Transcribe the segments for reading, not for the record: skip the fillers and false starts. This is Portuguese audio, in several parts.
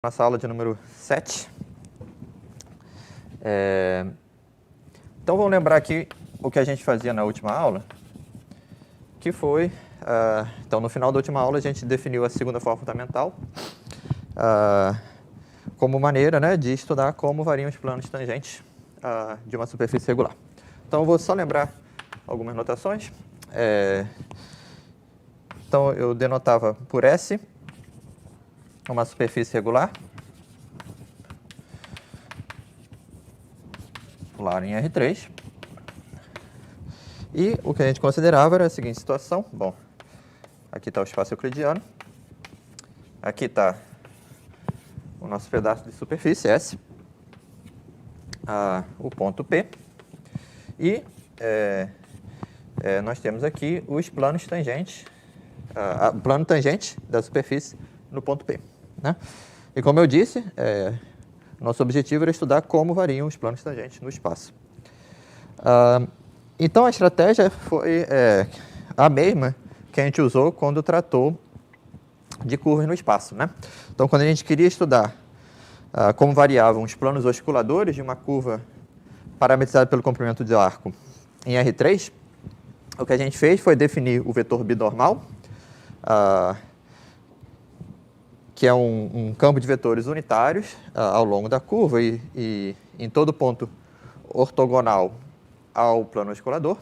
Nossa aula de número 7. Então, vamos lembrar aqui o que a gente fazia na última aula, que foi... então, no final da última aula, a gente definiu a segunda forma fundamental como maneira, né, de estudar como variam os planos tangentes de uma superfície regular. Então, eu vou só lembrar algumas notações. Então, eu denotava por S uma superfície regular, lá em R3. E o que a gente considerava era a seguinte situação. Bom, aqui está o espaço euclidiano. Aqui está o nosso pedaço de superfície, S. O ponto P. E nós temos aqui os planos tangentes, o plano tangente da superfície no ponto P, né? E como eu disse, nosso objetivo era estudar como variam os planos tangentes no espaço. Então, a estratégia foi a mesma que a gente usou quando tratou de curvas no espaço, né? Então, quando a gente queria estudar como variavam os planos osciladores de uma curva parametrizada pelo comprimento de arco em R3, o que a gente fez foi definir o vetor binormal, que é um campo de vetores unitários ao longo da curva e em todo ponto ortogonal ao plano oscilador,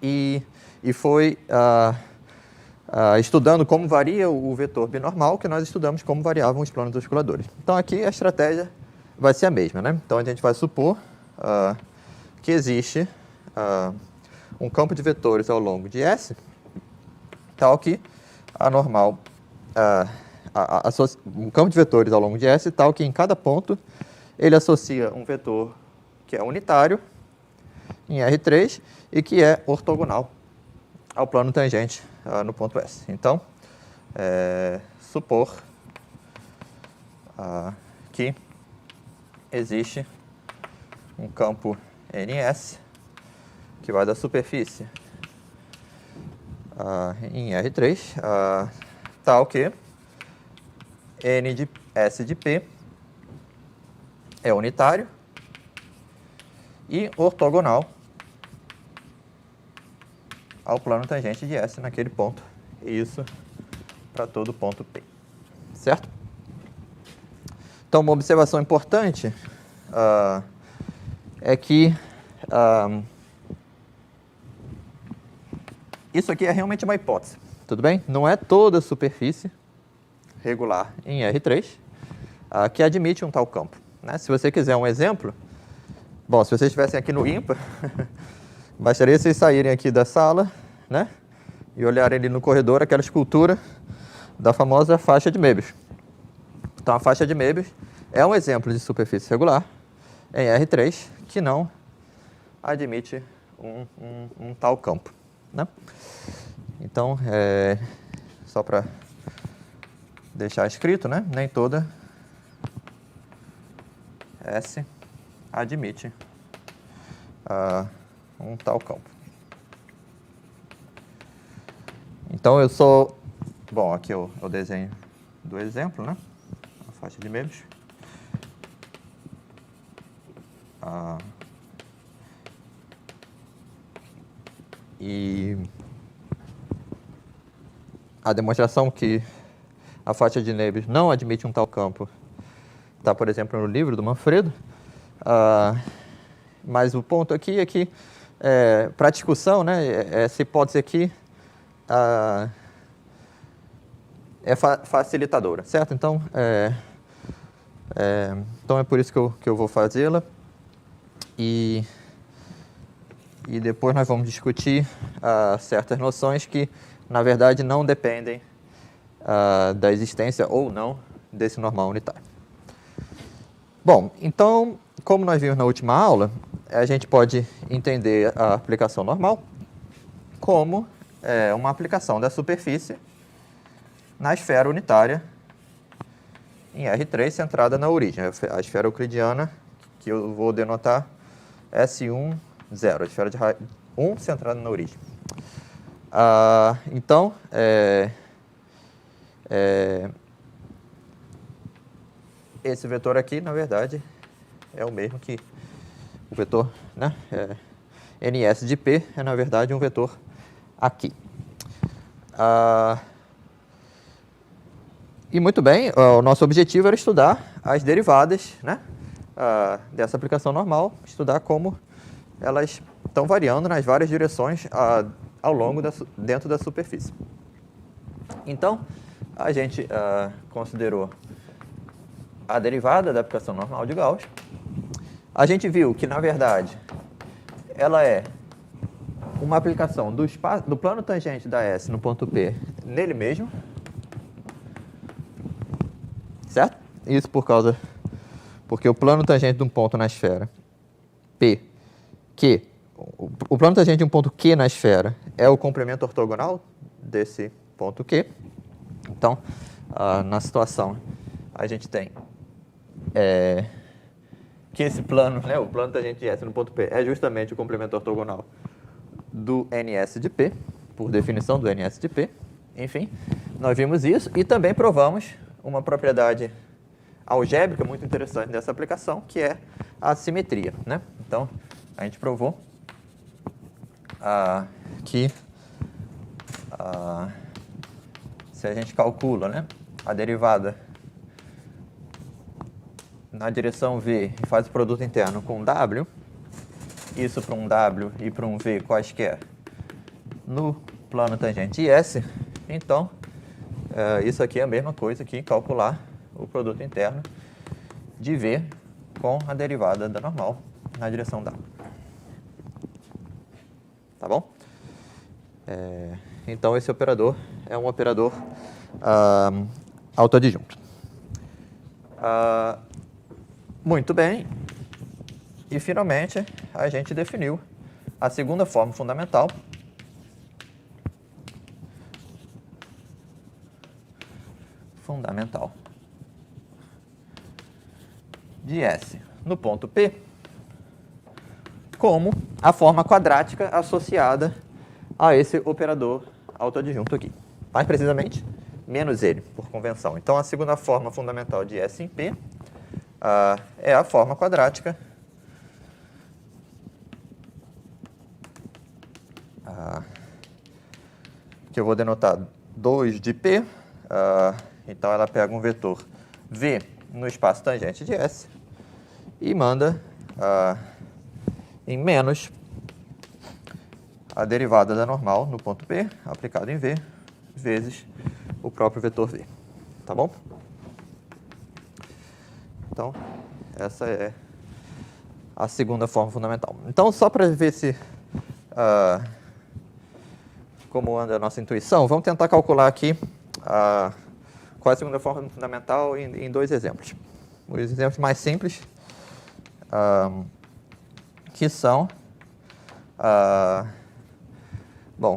e foi estudando como varia o vetor binormal que nós estudamos como variavam os planos osciladores. Então, aqui a estratégia vai ser a mesma, né? Então, a gente vai supor que existe um campo de vetores ao longo de S, tal que a normal... um campo de vetores ao longo de S, tal que em cada ponto ele associa um vetor que é unitário em R3 e que é ortogonal ao plano tangente no ponto S. Então, supor que existe um campo NS que vai da superfície em R3, tal que N de S de P é unitário e ortogonal ao plano tangente de S naquele ponto. E isso para todo ponto P. Certo? Então, uma observação importante é que isso aqui é realmente uma hipótese. Tudo bem? Não é toda superfície regular em R3 que admite um tal campo, né? Se você quiser um exemplo, bom, se vocês estivessem aqui no ímpar, bastaria vocês saírem aqui da sala, né, e olharem ali no corredor aquela escultura da famosa faixa de Möbius. Então, a faixa de Möbius é um exemplo de superfície regular em R3 que não admite um tal campo, né? Então, só para deixar escrito, né? Nem toda S admite um tal campo. Então, eu sou... Bom, aqui o desenho do exemplo, né? A faixa de Möbius. E a demonstração que a faixa de Möbius não admite um tal campo está, por exemplo, no livro do Manfredo. Mas o ponto aqui é que, para a discussão, né, essa hipótese aqui é facilitadora, certo? Então, então é por isso que eu vou fazê-la. E depois nós vamos discutir certas noções que, na verdade, não dependem da existência ou não desse normal unitário. Bom, então, como nós vimos na última aula, a gente pode entender a aplicação normal como uma aplicação da superfície na esfera unitária em R3 centrada na origem, a esfera euclidiana, que eu vou denotar S1, 0, a esfera de 1 centrada na origem. Então, esse vetor aqui, na verdade, é o mesmo que o vetor, né? NS de P é, na verdade, um vetor aqui. E muito bem, o nosso objetivo era estudar as derivadas, né, dessa aplicação normal, estudar como elas estão variando nas várias direções ao longo dentro da superfície. Então, a gente considerou a derivada da aplicação normal de Gauss. A gente viu que, na verdade, ela é uma aplicação do plano tangente da S no ponto P nele mesmo. Certo? Isso porque o plano tangente de um ponto na esfera P, o plano tangente de um ponto Q na esfera é o complemento ortogonal desse ponto Q. Então, na situação, a gente tem que esse plano, né, o plano tangente de S no ponto P, é justamente o complemento ortogonal do NS de P, por definição do NS de P. Enfim, nós vimos isso e também provamos uma propriedade algébrica muito interessante dessa aplicação, que é a simetria, né? Então, a gente provou que se a gente calcula, né, a derivada na direção V e faz o produto interno com W, isso para um W e para um V quaisquer no plano tangente S, então isso aqui é a mesma coisa que calcular o produto interno de V com a derivada da normal na direção W. Tá bom? Então, esse operador é um operador autoadjunto. Muito bem. E, finalmente, a gente definiu a segunda forma fundamental de S no ponto P como a forma quadrática associada a esse operador autoadjunto aqui. Mais precisamente, menos ele, por convenção. Então, a segunda forma fundamental de S em P é a forma quadrática que eu vou denotar 2 de P. Então, ela pega um vetor V no espaço tangente de S e manda em menos a derivada da normal no ponto P, aplicado em V, vezes o próprio vetor V. Tá bom? Então, essa é a segunda forma fundamental. Então, só para ver se como anda a nossa intuição, vamos tentar calcular aqui qual é a segunda forma fundamental em dois exemplos. Os exemplos mais simples, que são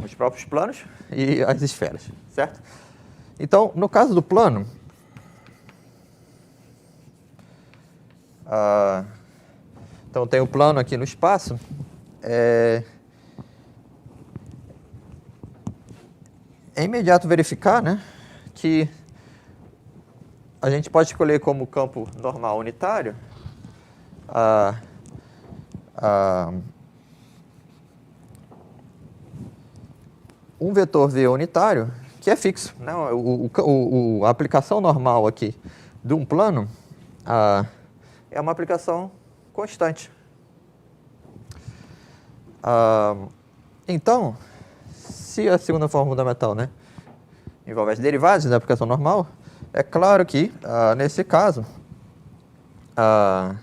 os próprios planos e as esferas, certo? Então, no caso do plano, então tem o plano aqui no espaço, é imediato verificar, né, que a gente pode escolher como campo normal unitário um vetor V unitário que é fixo, né? A aplicação normal aqui de um plano é uma aplicação constante. Então, se a segunda forma fundamental, né, envolve as derivadas da aplicação normal, é claro que, nesse caso, a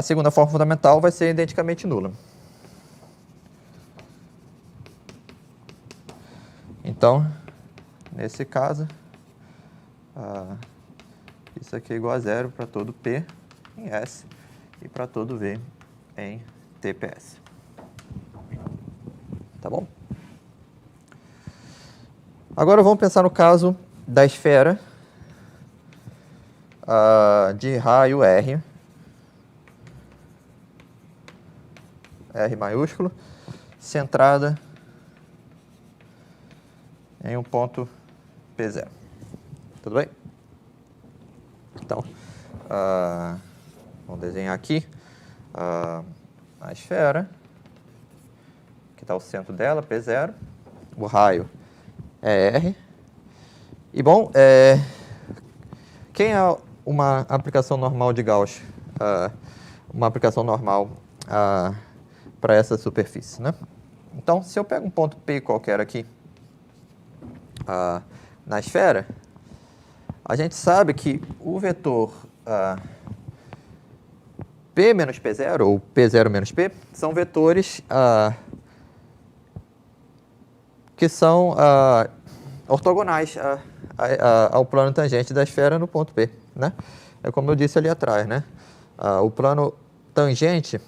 segunda forma fundamental vai ser identicamente nula. Então, nesse caso, isso aqui é igual a zero para todo P em S e para todo V em TPS. Tá bom? Agora vamos pensar no caso da esfera de raio R maiúsculo, centrada em um ponto P0. Tudo bem? Então, vamos desenhar aqui a esfera, que está o centro dela, P0, o raio é R. E, bom, quem é uma aplicação normal de Gauss? Uma aplicação normal para essa superfície, né? Então, se eu pego um ponto P qualquer aqui na esfera, a gente sabe que o vetor P menos P0, ou P0 menos P, são vetores que são ortogonais ao plano tangente da esfera no ponto P, né? É como eu disse ali atrás, né? O plano tangente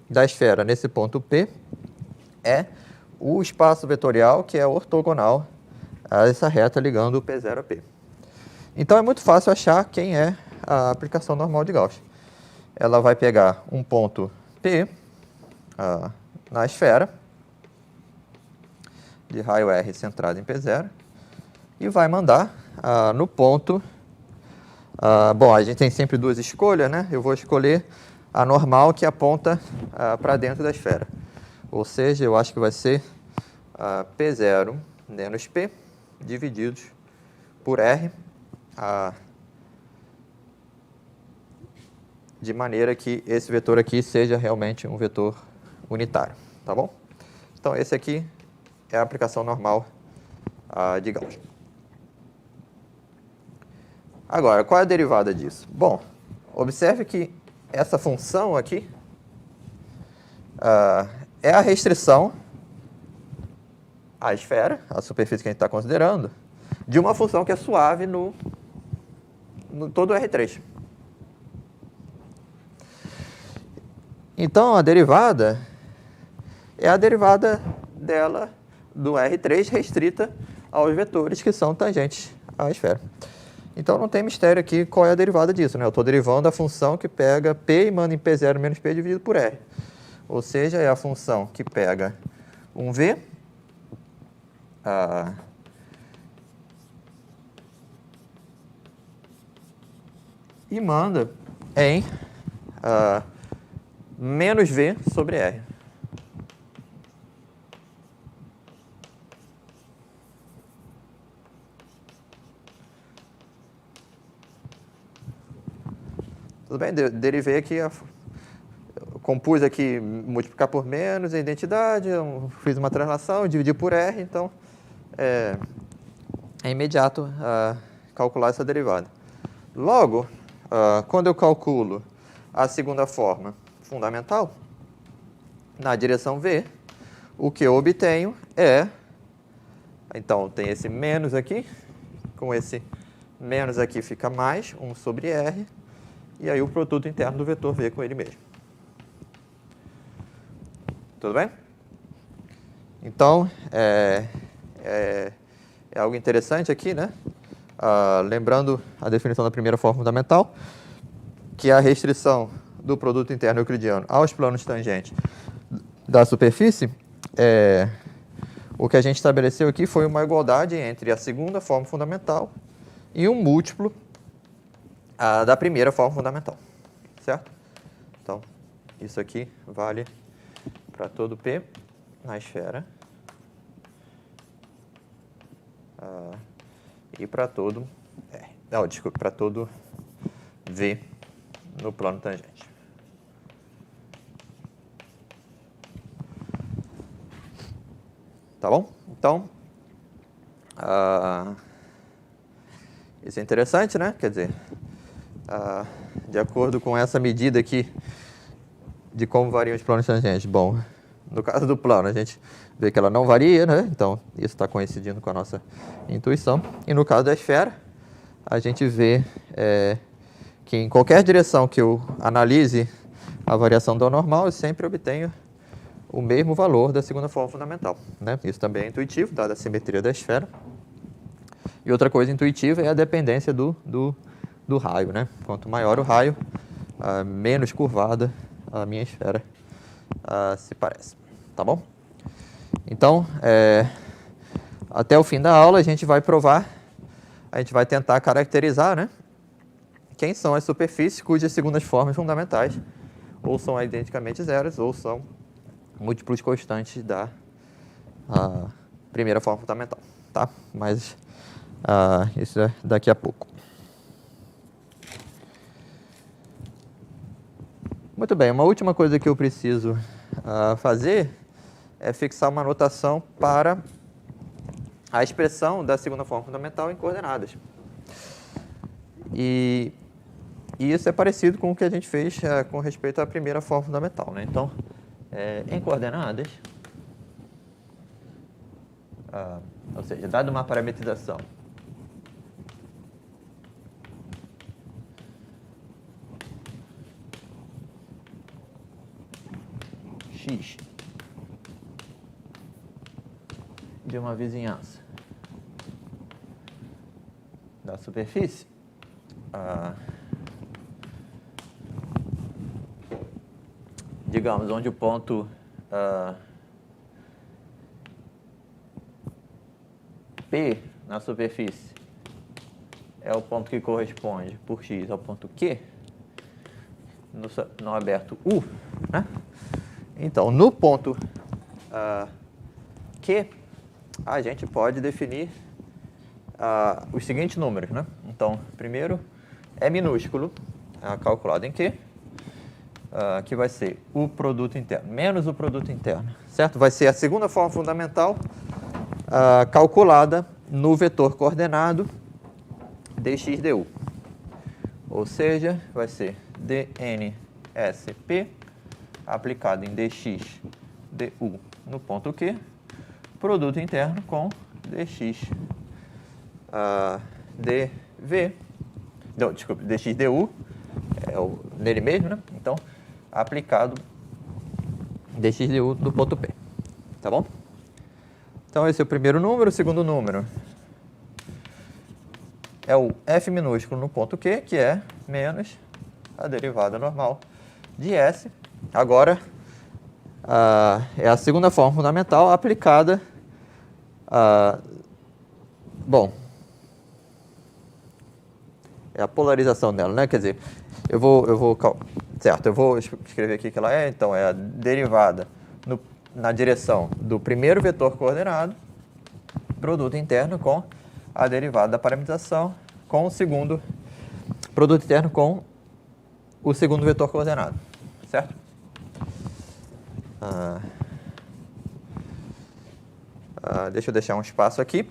da esfera nesse ponto P é o espaço vetorial que é ortogonal a essa reta ligando o P0 a P. Então, é muito fácil achar quem é a aplicação normal de Gauss. Ela vai pegar um ponto P na esfera, de raio R centrado em P0, e vai mandar no ponto... bom, a gente tem sempre duas escolhas, né? Eu vou escolher a normal que aponta para dentro da esfera. Ou seja, eu acho que vai ser P0 menos P divididos por R, de maneira que esse vetor aqui seja realmente um vetor unitário, tá bom? Então, esse aqui é a aplicação normal de Gauss. Agora, qual é a derivada disso? Bom, observe que essa função aqui é a restrição à esfera, a superfície que a gente está considerando, de uma função que é suave no todo R3. Então, a derivada é a derivada dela do R3 restrita aos vetores que são tangentes à esfera. Então, não tem mistério aqui qual é a derivada disso, né? Eu estou derivando a função que pega P e manda em P0 menos P dividido por R. Ou seja, é a função que pega um V e manda em menos V sobre R. Tudo bem? Derivei aqui, compus aqui multiplicar por menos a identidade, fiz uma translação, dividi por R, então é imediato calcular essa derivada. Logo, quando eu calculo a segunda forma fundamental, na direção V, o que eu obtenho é, então tem esse menos aqui, com esse menos aqui fica mais 1 sobre R, e aí o produto interno do vetor V com ele mesmo. Tudo bem? Então, é algo interessante aqui, né? Lembrando a definição da primeira forma fundamental, que é a restrição do produto interno euclidiano aos planos tangentes da superfície, o que a gente estabeleceu aqui foi uma igualdade entre a segunda forma fundamental e um múltiplo da primeira forma fundamental, certo? Então, isso aqui vale para todo P na esfera e para todo R. Não, desculpa, para todo V no plano tangente. Tá bom? Então, isso é interessante, né? Quer dizer, de acordo com essa medida aqui de como variam os planos tangentes. Bom, no caso do plano, a gente vê que ela não varia, né? Então, isso está coincidindo com a nossa intuição. E no caso da esfera, a gente vê que em qualquer direção que eu analise a variação do normal, eu sempre obtenho o mesmo valor da segunda forma fundamental, né? Isso também é intuitivo, dada a simetria da esfera. E outra coisa intuitiva é a dependência do raio, né? Quanto maior o raio, menos curvada a minha esfera se parece. Tá bom? Então, até o fim da aula, a gente vai provar, a gente vai tentar caracterizar, né? quem são as superfícies cujas segundas formas fundamentais ou são identicamente zeros ou são múltiplos constantes da primeira forma fundamental, tá? Mas isso é daqui a pouco. Muito bem, uma última coisa que eu preciso fazer é fixar uma notação para a expressão da segunda forma fundamental em coordenadas. E isso é parecido com o que a gente fez com respeito à primeira forma fundamental, né? Então, em coordenadas, ou seja, dada uma parametrização x de uma vizinhança da superfície, digamos, onde o ponto P na superfície é o ponto que corresponde por x ao ponto Q, no aberto U, né? Então, no ponto Q, a gente pode definir os seguintes números, né? Então, primeiro é minúsculo, calculado em Q, que vai ser o produto interno, menos o produto interno, certo? Vai ser a segunda forma fundamental calculada no vetor coordenado dx du. Ou seja, vai ser dnsp aplicado em dx du no ponto Q, produto interno com dx dv, não, desculpe, dx du, nele mesmo, né? Então, aplicado dx du no ponto P, tá bom? Então, esse é o primeiro número. O segundo número é o f minúsculo no ponto Q, que é menos a derivada normal de S. Agora, é a segunda forma fundamental aplicada, bom, é a polarização dela, né? Quer dizer, eu vou escrever aqui que ela é, então, é a derivada na direção do primeiro vetor coordenado, produto interno com a derivada da parametrização com o segundo, produto interno com o segundo vetor coordenado, certo? Deixa eu deixar um espaço aqui.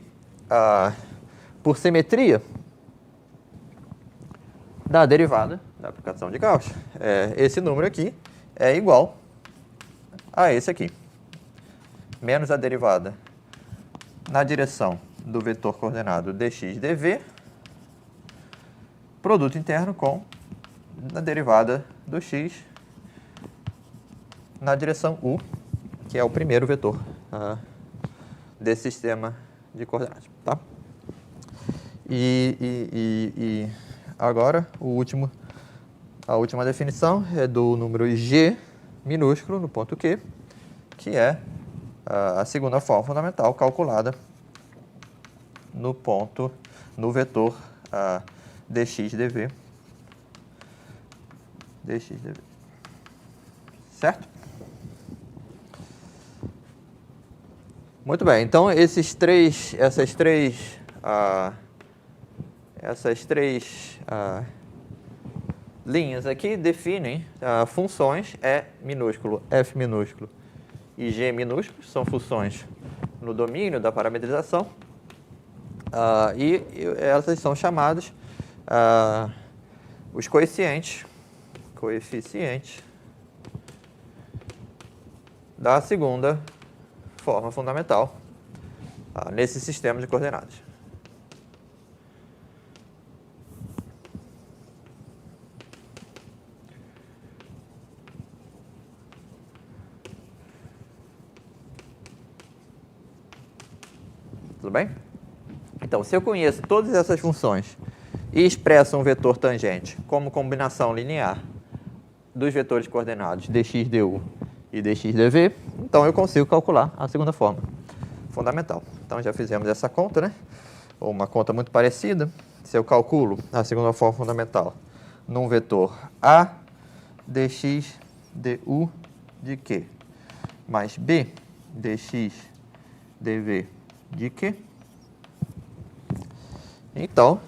Por simetria da derivada da aplicação de Gauss, esse número aqui é igual a esse aqui, menos a derivada na direção do vetor coordenado dx dv, produto interno com a derivada do x na direção u, que é o primeiro vetor desse sistema de coordenadas, tá? E agora a última definição é do número g minúsculo no ponto Q, que é a segunda forma fundamental calculada no vetor dx dv. Certo? Muito bem, então essas três linhas aqui definem funções E minúsculo, F minúsculo e G minúsculo, são funções no domínio da parametrização, e elas são chamadas os coeficientes da segunda forma fundamental nesse sistema de coordenadas. Tudo bem? Então, se eu conheço todas essas funções e expresso um vetor tangente como combinação linear dos vetores coordenados dx du e dx dv, então eu consigo calcular a segunda forma fundamental. Então, já fizemos essa conta, né? Ou uma conta muito parecida. Se eu calculo a segunda forma fundamental num vetor A dx du de Q mais B dx dv de Q. Então,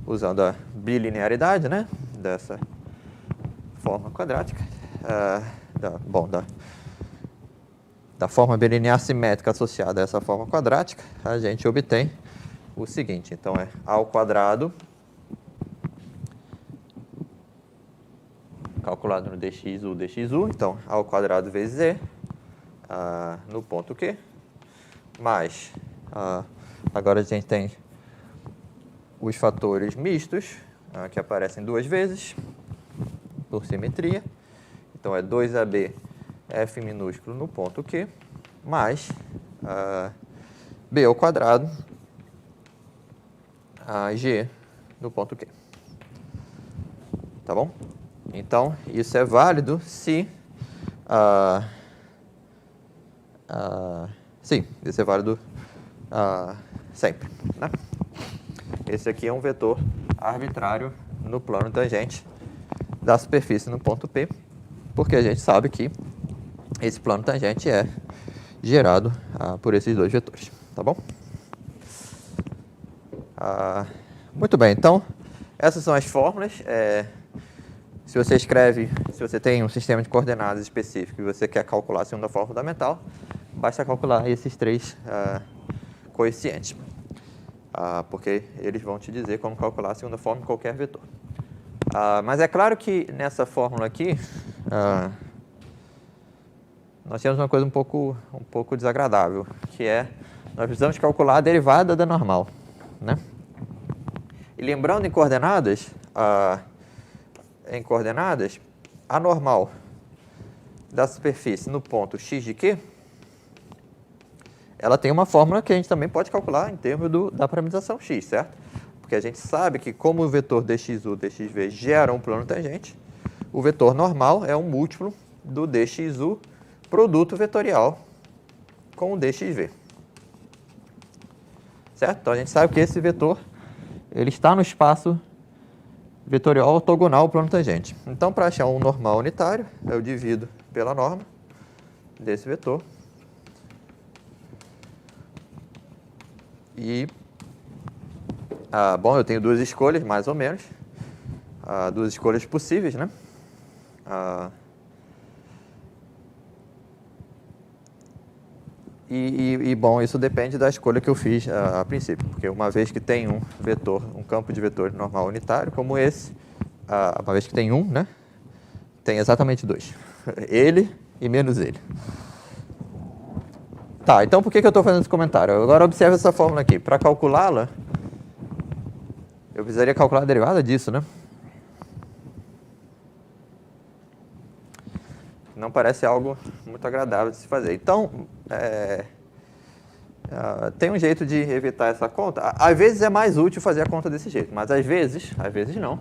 usando a bilinearidade, né, dessa forma quadrática, da forma bilinear simétrica associada a essa forma quadrática, a gente obtém o seguinte. Então, é A ao quadrado, calculado no dxu, então, A ao quadrado vezes E, no ponto Q, mais, agora a gente tem os fatores mistos, que aparecem duas vezes, por simetria. Então, é 2AB f minúsculo no ponto Q, mais B ao quadrado, G no ponto Q. Tá bom? Então, isso é válido se... sim, isso é válido sempre, né? Esse aqui é um vetor arbitrário no plano tangente da superfície no ponto P, porque a gente sabe que esse plano tangente é gerado por esses dois vetores, tá bom? Muito bem, então, essas são as fórmulas. Se você tem um sistema de coordenadas específico e você quer calcular a segunda forma fundamental, basta calcular esses três coeficientes, porque eles vão te dizer como calcular a segunda forma de qualquer vetor. Mas é claro que nessa fórmula aqui, nós temos uma coisa um pouco desagradável, que é, nós precisamos calcular a derivada da normal, né? E lembrando em coordenadas, a normal da superfície no ponto x de Q, ela tem uma fórmula que a gente também pode calcular em termos da parametrização x, certo? Porque a gente sabe que como o vetor dxu, dxv geram um plano tangente, o vetor normal é um múltiplo do dxu produto vetorial com o dxv. Certo? Então, a gente sabe que esse vetor ele está no espaço vetorial ortogonal ao plano tangente. Então, para achar um normal unitário, eu divido pela norma desse vetor. E, bom, eu tenho duas escolhas, mais ou menos. Duas escolhas possíveis, né? Bom, isso depende da escolha que eu fiz a princípio, porque uma vez que tem um campo de vetores normal unitário, como esse, uma vez que tem né, tem exatamente dois. Ele e menos ele. Tá, então por que eu estou fazendo esse comentário? Agora observe essa fórmula aqui. Para calculá-la, eu precisaria calcular a derivada disso, né? Não parece algo muito agradável de se fazer. Então, tem um jeito de evitar essa conta. Às vezes é mais útil fazer a conta desse jeito, mas às vezes não.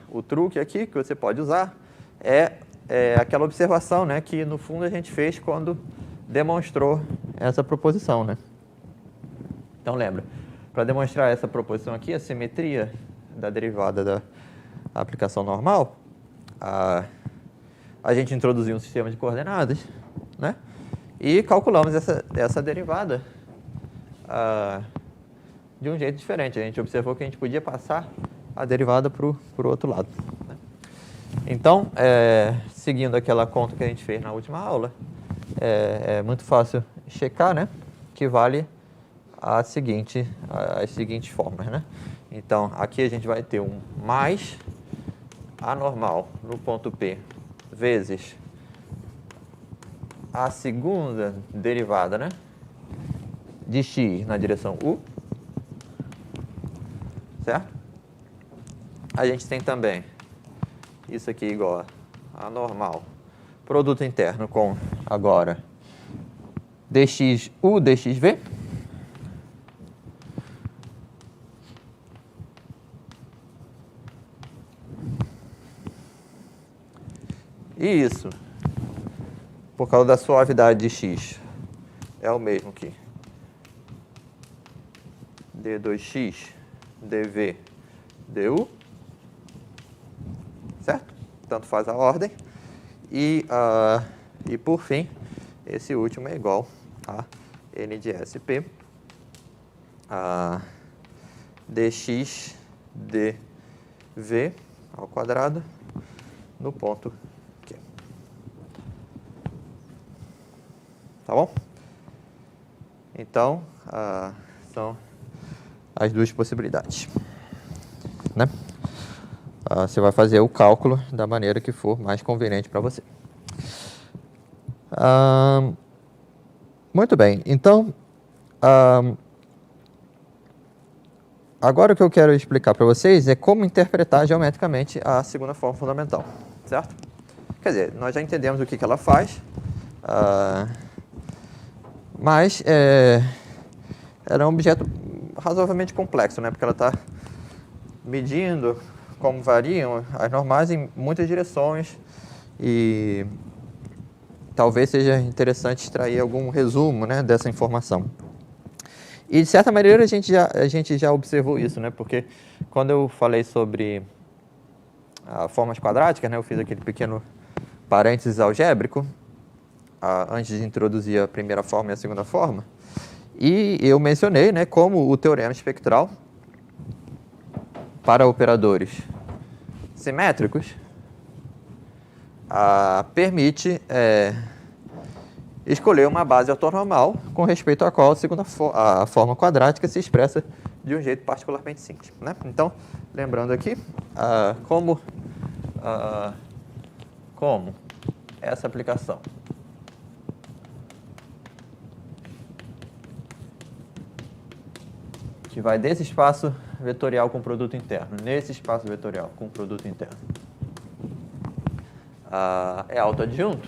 O truque aqui que você pode usar é aquela observação, né, que no fundo a gente fez quando demonstrou essa proposição, né? Então lembra, para demonstrar essa proposição aqui, a simetria da derivada da aplicação normal, a gente introduziu um sistema de coordenadas, né? E calculamos essa derivada de um jeito diferente. A gente observou que a gente podia passar a derivada para o outro lado, né? Então, seguindo aquela conta que a gente fez na última aula, é muito fácil checar, né, que vale as seguintes fórmulas, né? Então, aqui a gente vai ter um mais a normal no ponto P vezes a segunda derivada, né, de x na direção u, certo? A gente tem também isso aqui igual a normal produto interno com, agora, dxu, dxv. E isso, por causa da suavidade de x, é o mesmo que d2x dV, du, certo? Tanto faz a ordem. E por fim, esse último é igual a n de SP, dx dv ao quadrado no ponto Q. Tá bom? Então, são as duas possibilidades, né? Você vai fazer o cálculo da maneira que for mais conveniente para você. Muito bem, então, agora o que eu quero explicar para vocês é como interpretar geometricamente a segunda forma fundamental, certo? Quer dizer, nós já entendemos o que ela faz, mas ela é um objeto razoavelmente complexo, né? Porque ela está medindo como variam as normais em muitas direções e talvez seja interessante extrair algum resumo, né, dessa informação. E, de certa maneira, a gente já observou isso, né? Porque quando eu falei sobre formas quadráticas, né, eu fiz aquele pequeno parênteses algébrico antes de introduzir a primeira forma e a segunda forma, e eu mencionei, né, como o teorema espectral para operadores simétricos permite escolher uma base ortonormal com respeito à qual a forma quadrática se expressa de um jeito particularmente simples, né? Então, lembrando aqui, como essa aplicação que vai desse espaço vetorial com produto interno nesse espaço vetorial com produto interno é autoadjunto,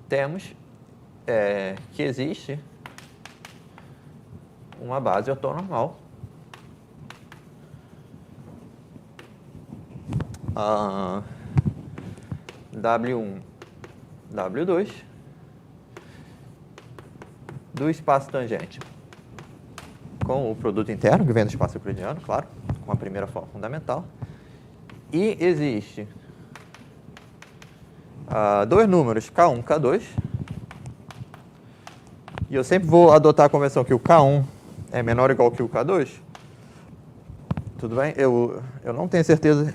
temos que existe uma base ortonormal W1, W2 do espaço tangente com o produto interno, que vem do espaço euclidiano, claro, com a primeira forma fundamental. E existe dois números, K1 e K2. E eu sempre vou adotar a convenção que o K1 é menor ou igual que o K2. Tudo bem? Eu não tenho certeza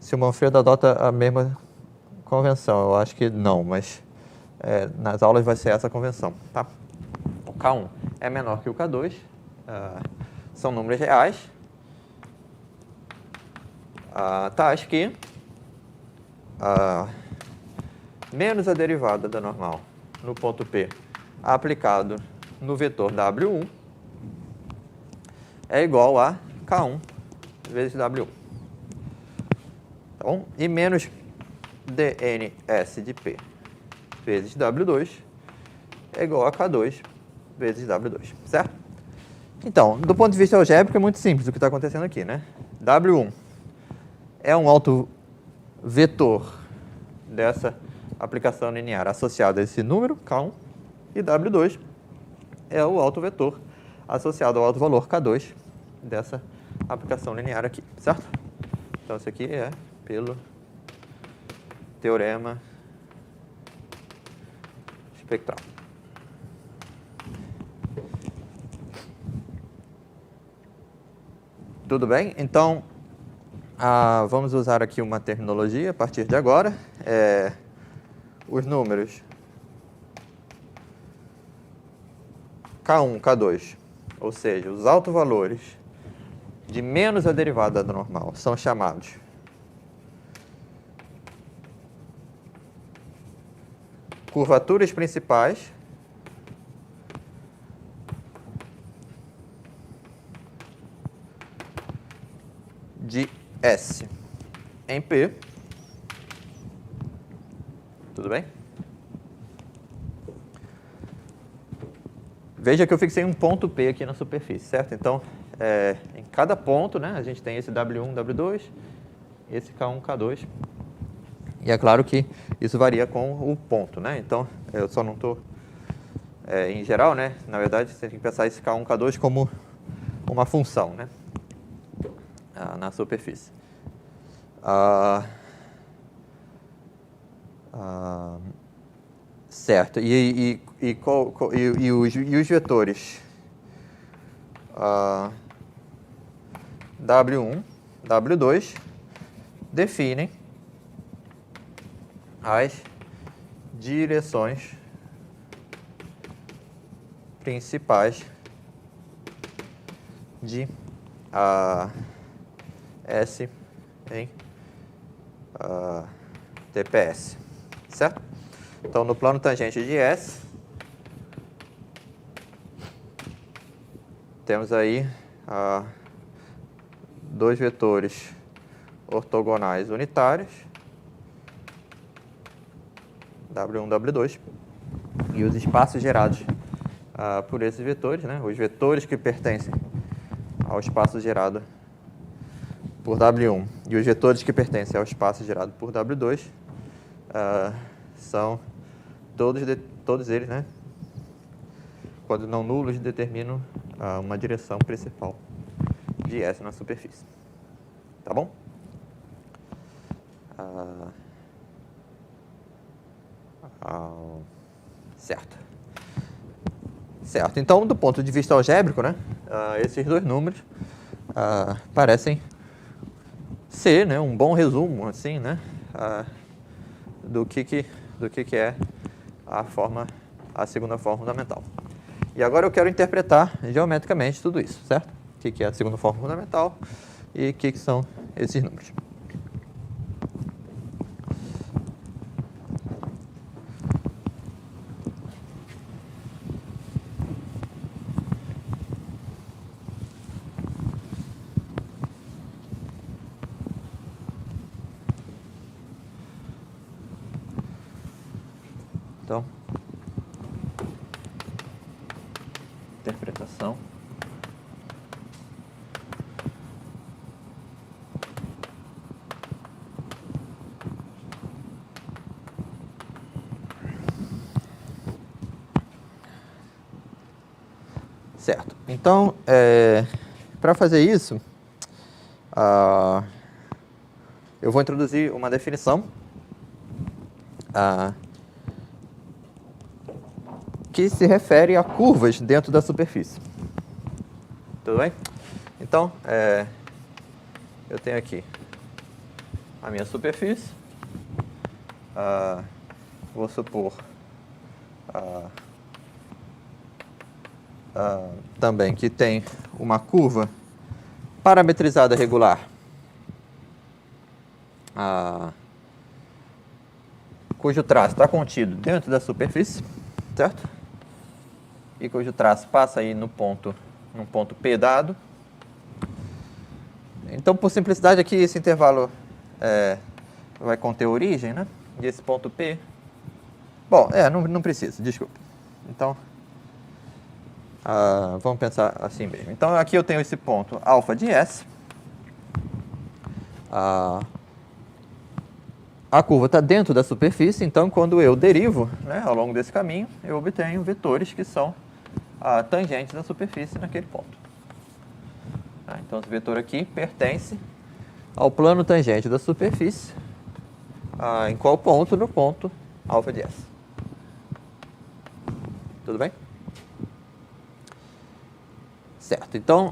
se o Manfredo adota a mesma convenção. Eu acho que não, mas nas aulas vai ser essa a convenção, tá? O K1 é menor que o K2, são números reais, tais que menos a derivada da normal no ponto P aplicado no vetor W1 é igual a K1 vezes W1. Tá bom? E menos dns de P vezes W2 é igual a K2 vezes W2, certo? Então, do ponto de vista algébrico, é muito simples o que está acontecendo aqui, né? W1 é um autovetor dessa aplicação linear associada a esse número, K1, e W2 é o autovetor associado ao autovalor K2 dessa aplicação linear aqui, certo? Então, isso aqui é pelo teorema espectral. Tudo bem? Então, vamos usar aqui uma terminologia a partir de agora. Os números K1, K2, ou seja, os autovalores de menos a derivada da normal, são chamados curvaturas principais de S em P. Tudo bem? Veja que eu fixei um ponto P aqui na superfície, certo? Então, em cada ponto, né, a gente tem esse W1, W2, esse K1, K2 E é claro que isso varia com o ponto, né? Então, eu só não estou, em geral, né? Na verdade, você tem que pensar esse K1, K2 como uma função, né? Na superfície. Certo. E os vetores W1, W2 definem as direções principais de S em TPS, certo? Então, no plano tangente de S, temos aí dois vetores ortogonais unitários, W1, W2, e os espaços gerados por esses vetores, né? Os vetores que pertencem ao espaço gerado por W1 e os vetores que pertencem ao espaço gerado por W2 são todos eles, né? Quando não nulos, determinam uma direção principal de S na superfície. Tá bom? Certo. Certo. Então, do ponto de vista algébrico, né, esses dois números parecem ser, né, um bom resumo, assim, né, do que é a segunda forma fundamental. E agora eu quero interpretar geometricamente tudo isso, certo? O que é a segunda forma fundamental e o que são esses números. Então, interpretação. Certo. Então, para fazer isso, eu vou introduzir uma definição que se refere a curvas dentro da superfície. Tudo bem? Então, eu tenho aqui a minha superfície. Vou supor também que tem uma curva parametrizada regular, cujo traço está contido dentro da superfície, certo? E cujo traço passa aí num ponto P dado. Então, por simplicidade aqui, esse intervalo vai conter origem, né? E esse ponto P... Bom, não precisa, desculpa. Então, vamos pensar assim mesmo. Então, aqui eu tenho esse ponto alfa de S. A curva está dentro da superfície, então, quando eu derivo, né, ao longo desse caminho, eu obtenho vetores que são tangentes da superfície naquele ponto. Então, esse vetor aqui pertence ao plano tangente da superfície. Em qual ponto? No ponto alfa de S. Tudo bem? Certo. Então,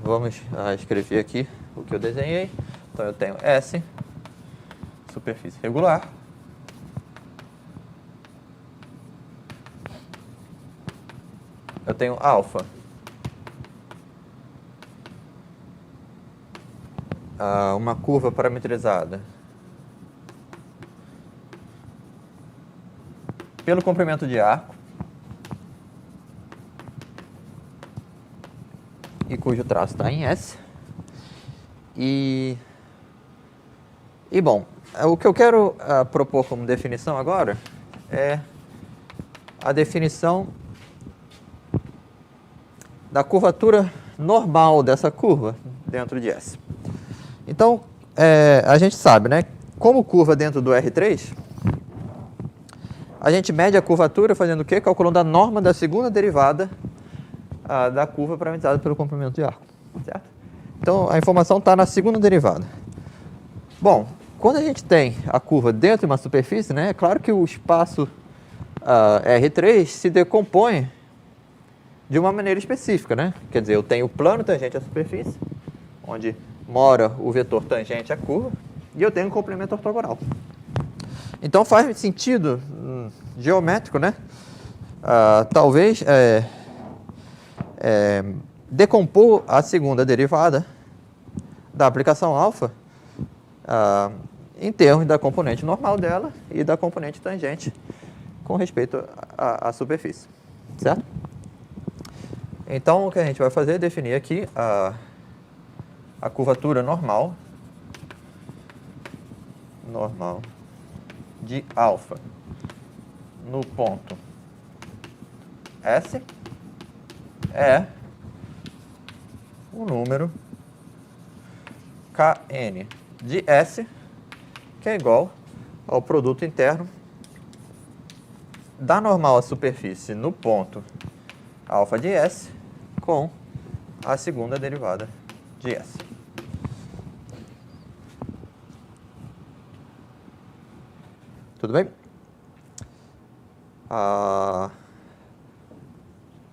vamos escrever aqui o que eu desenhei. Então, eu tenho S, superfície regular. Eu tenho alfa, uma curva parametrizada pelo comprimento de arco e cujo traço está em S. E bom, o que eu quero propor como definição agora é a definição da curvatura normal dessa curva dentro de S. Então, a gente sabe, né, como curva dentro do R3, a gente mede a curvatura fazendo o quê? Calculando a norma da segunda derivada da curva parametrizada pelo comprimento de arco. Certo? Então, a informação está na segunda derivada. Bom, quando a gente tem a curva dentro de uma superfície, né, é claro que o espaço R3 se decompõe de uma maneira específica, né? Quer dizer, eu tenho o plano tangente à superfície, onde mora o vetor tangente à curva, e eu tenho um complemento ortogonal. Então faz sentido geométrico, né? Talvez decompor a segunda derivada da aplicação alfa em termos da componente normal dela e da componente tangente com respeito à superfície, certo? Então, o que a gente vai fazer é definir aqui a curvatura normal de alfa no ponto S é o número Kn de S, que é igual ao produto interno da normal à superfície no ponto alfa de S com a segunda derivada de S. Tudo bem?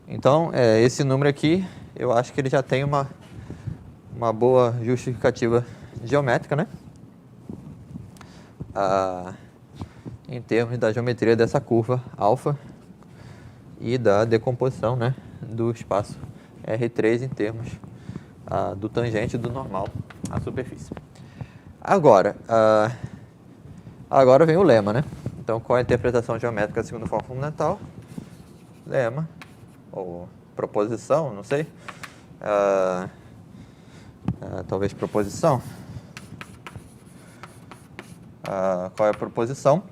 Então, esse número aqui, eu acho que ele já tem uma boa justificativa geométrica, né? Em termos da geometria dessa curva alfa e da decomposição, né, do espaço R3 em termos do tangente do normal à superfície. Agora vem o lema, né? Então, qual é a interpretação geométrica da segunda forma fundamental? Lema, ou proposição, não sei. Talvez proposição. Qual é a proposição?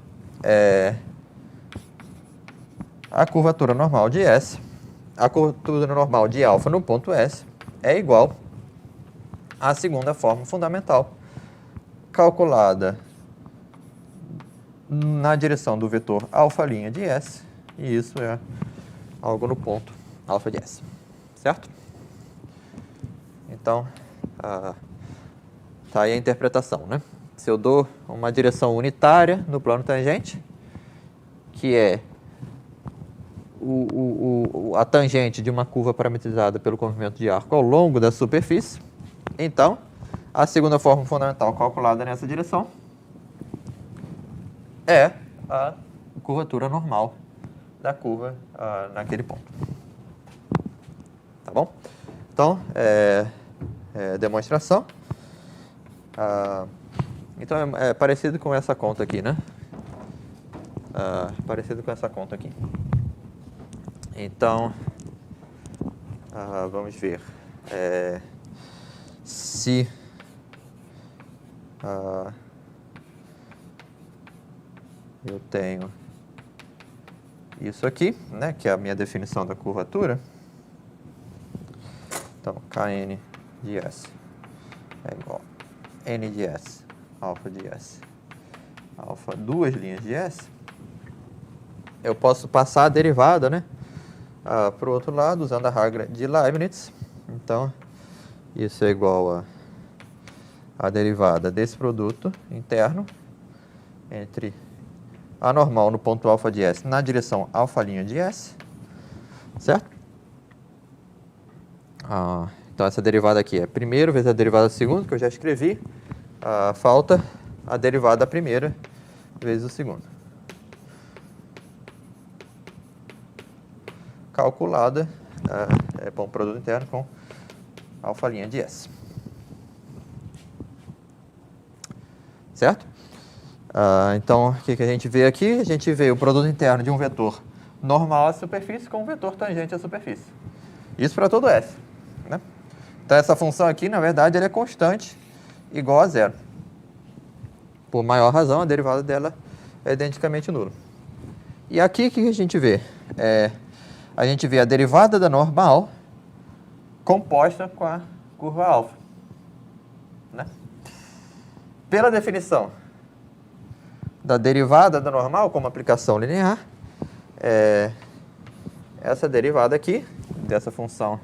A curvatura normal de S, a curvatura normal de alfa no ponto S é igual à segunda forma fundamental, calculada na direção do vetor alfa' de S, e isso é algo no ponto alfa de S, certo? Então, tá aí a interpretação, né? Se eu dou uma direção unitária no plano tangente, que é a tangente de uma curva parametrizada pelo comprimento de arco ao longo da superfície, então, a segunda forma fundamental calculada nessa direção é a curvatura normal da curva naquele ponto. Tá bom? Então, demonstração. Então, é parecido com essa conta aqui, né? Parecido com essa conta aqui. Então, vamos ver. Se eu tenho isso aqui, né, que é a minha definição da curvatura. Então, Kn de S é igual a N de S, alfa de S, alfa duas linhas de S. Eu posso passar a derivada, né, para o outro lado, usando a regra de Leibniz. Então, isso é igual a derivada desse produto interno entre a normal no ponto alfa de S na direção alfa' de S, certo? Então, essa derivada aqui é primeiro vezes a derivada do segundo, que eu já escrevi. Falta a derivada da primeira vezes o segundo. Calculada, bom, produto interno com alfa' de S. Certo? Então, o que a gente vê aqui? A gente vê o produto interno de um vetor normal à superfície com um vetor tangente à superfície. Isso para todo S, né? Então, essa função aqui, na verdade, ela é constante, igual a zero. Por maior razão, a derivada dela é identicamente nula. E aqui, o que a gente vê? A gente vê a derivada da normal composta com a curva alfa, né? Pela definição da derivada da normal como aplicação linear, essa derivada aqui, dessa função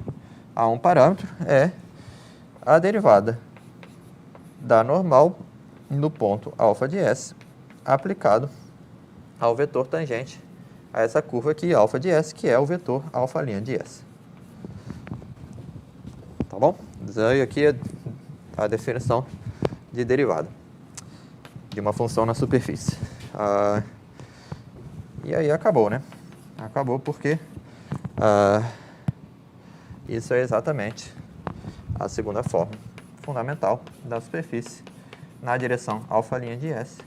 a um parâmetro, é a derivada da normal no ponto alfa de S aplicado ao vetor tangente a essa curva aqui, alfa de S, que é o vetor alfa' de S. Tá bom? Então, aqui é a definição de derivada de uma função na superfície. E aí acabou, né? Acabou porque isso é exatamente a segunda forma fundamental da superfície na direção alfa' de S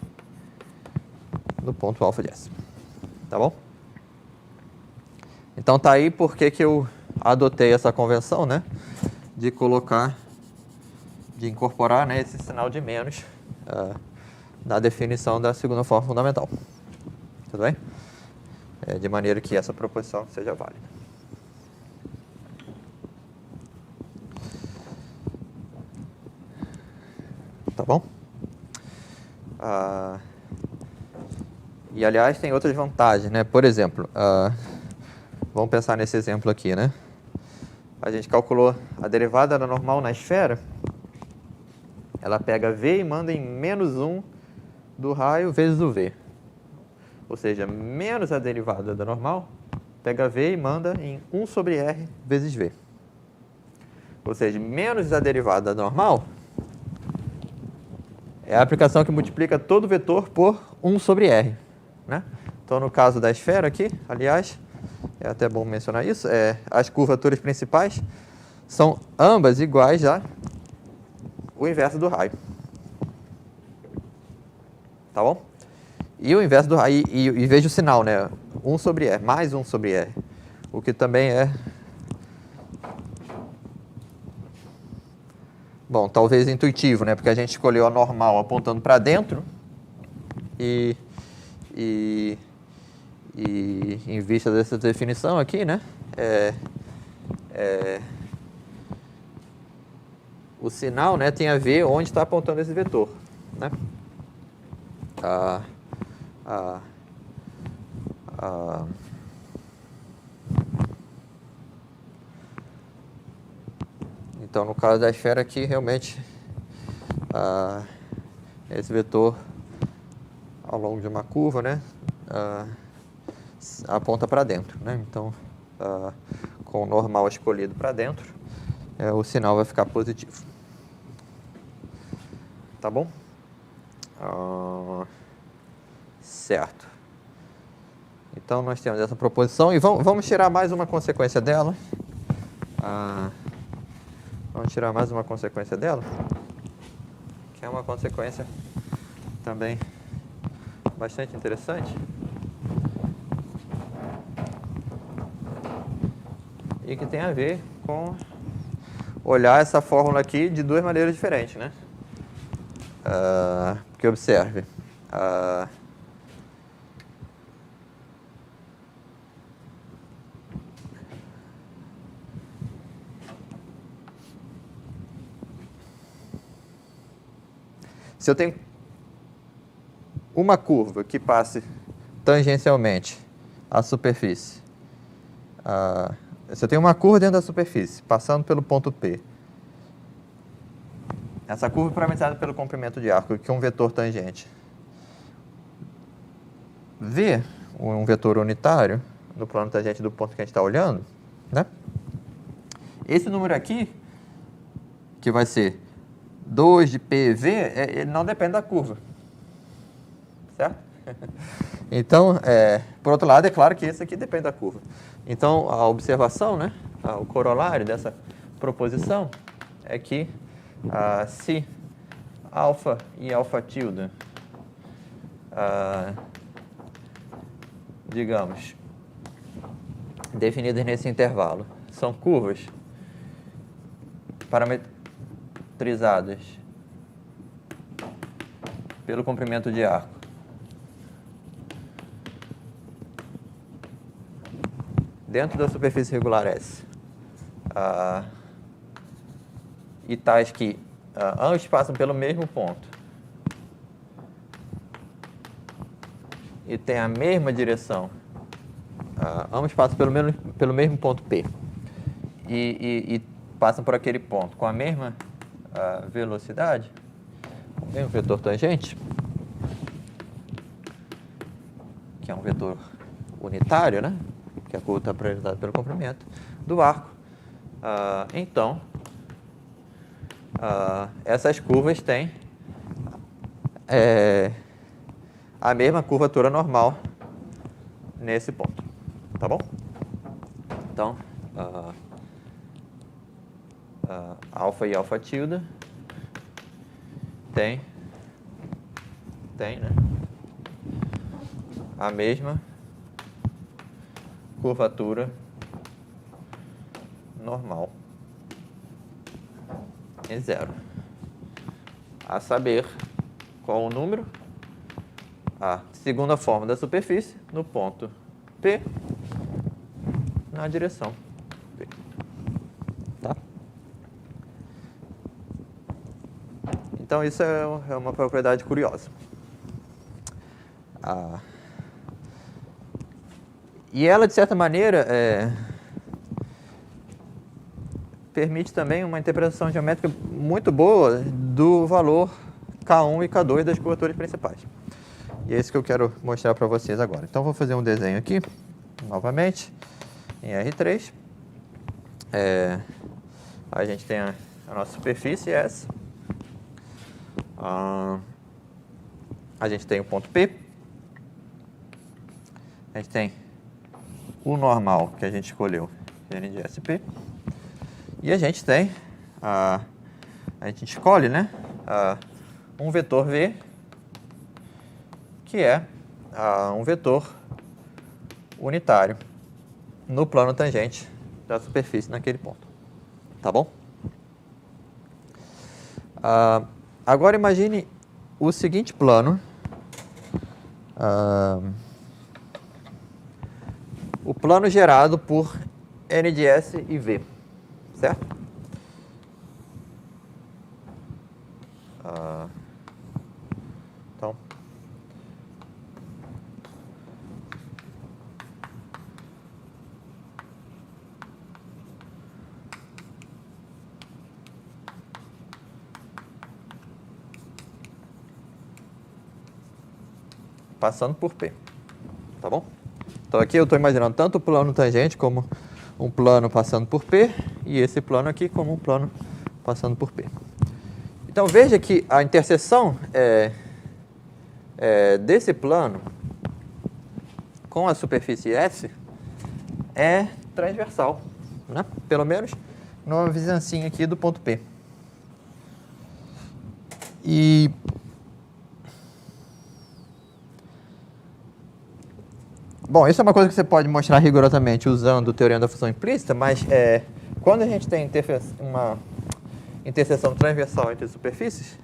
no ponto alfa de S. Tá bom? Então tá aí porque que eu adotei essa convenção, né? De incorporar, né, esse sinal de menos na definição da segunda forma fundamental. Tudo bem? De maneira que essa proposição seja válida. Tá bom? E, aliás, tem outras vantagens, né? Por exemplo, vamos pensar nesse exemplo aqui, né? A gente calculou a derivada da normal na esfera. Ela pega V e manda em menos 1 do raio vezes o V. Ou seja, menos a derivada da normal, pega V e manda em 1 sobre R vezes V. Ou seja, menos a derivada da normal é a aplicação que multiplica todo o vetor por 1 sobre R. Né? Então, no caso da esfera aqui, aliás, é até bom mencionar isso, as curvaturas principais são ambas iguais a o inverso do raio. Tá bom? E o inverso do raio, e veja o sinal, né? 1 sobre R, mais 1 sobre R. O que também é... Bom, talvez intuitivo, né? Porque a gente escolheu a normal apontando para dentro e em vista dessa definição aqui, né? O sinal, né, tem a ver onde está apontando esse vetor, né? Então, no caso da esfera aqui, realmente, esse vetor ao longo de uma curva, né, aponta para dentro, né? Então, com o normal escolhido para dentro, o sinal vai ficar positivo. Tá bom? Certo. Então, nós temos essa proposição e vamos tirar mais uma consequência dela. Vamos tirar mais uma consequência dela, que é uma consequência também bastante interessante e que tem a ver com olhar essa fórmula aqui de duas maneiras diferentes, né? Porque observe, se eu tenho uma curva que passe tangencialmente à superfície, se eu tenho uma curva dentro da superfície, passando pelo ponto P, essa curva é parametrizada pelo comprimento de arco, que é um vetor tangente. V, um vetor unitário, no plano tangente do ponto que a gente está olhando, né? Esse número aqui, que vai ser 2 de PV, ele não depende da curva. Certo? Então, por outro lado, é claro que esse aqui depende da curva. Então, a observação, né, o corolário dessa proposição é que se alfa e alfa tilde, digamos, definidas nesse intervalo, são curvas parametrizadas pelo comprimento de arco dentro da superfície regular S, e tais que ambos passam pelo mesmo ponto, e tem a mesma direção, ambos passam pelo mesmo ponto P, e passam por aquele ponto com a mesma velocidade, o mesmo vetor tangente, que é um vetor unitário, né? Que a curva está representada pelo comprimento do arco. Então, essas curvas têm a mesma curvatura normal nesse ponto, tá bom? Então, alfa e alfa tilde tem, né, a mesma curvatura normal em zero. A saber, qual o número? A segunda forma da superfície no ponto P na direção P. Tá? Então, isso é uma propriedade curiosa. E ela, de certa maneira, permite também uma interpretação geométrica muito boa do valor K1 e K2 das curvaturas principais. E é isso que eu quero mostrar para vocês agora. Então, vou fazer um desenho aqui, novamente, em R3. A gente tem a nossa superfície S. A gente tem o ponto P. A gente tem o normal que a gente escolheu, N de SP. E a gente tem, a gente escolhe, né, um vetor V, que é um vetor unitário no plano tangente da superfície naquele ponto. Tá bom? Agora imagine o seguinte plano. O plano gerado por N de S e V, certo? Então, passando por P, tá bom? Então aqui eu estou imaginando tanto o plano tangente como um plano passando por P, e esse plano aqui como um plano passando por P. Então veja que a interseção desse plano com a superfície S é transversal, né? Pelo menos numa vizinhancinha aqui do ponto P. E bom, isso é uma coisa que você pode mostrar rigorosamente usando o teorema da função implícita, mas quando a gente tem uma interseção transversal entre superfícies,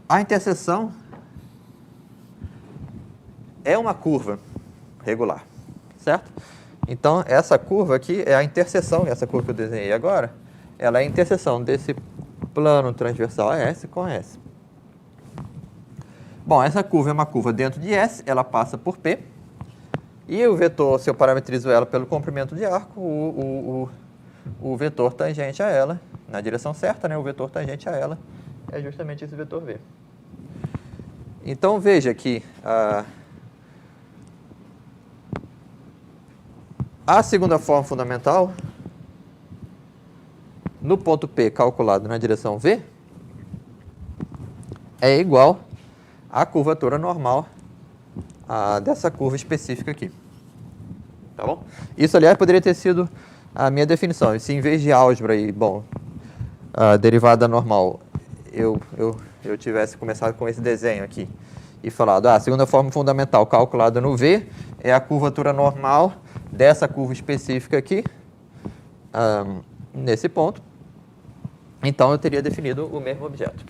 a interseção é uma curva regular, certo? Então, essa curva aqui é a interseção, essa curva que eu desenhei agora, ela é a interseção desse plano transversal a S com a S. Bom, essa curva é uma curva dentro de S, ela passa por P, e o vetor, se eu parametrizo ela pelo comprimento de arco, o vetor tangente a ela, na direção certa, né, o vetor tangente a ela é justamente esse vetor V. Então, veja que a segunda forma fundamental, no ponto P calculado na direção V, é igual à curvatura normal dessa curva específica aqui. Tá bom? Isso, aliás, poderia ter sido a minha definição. E se em vez de álgebra e, bom, a derivada normal, eu tivesse começado com esse desenho aqui e falado, a segunda forma fundamental calculada no V é a curvatura normal dessa curva específica aqui, nesse ponto, então eu teria definido o mesmo objeto.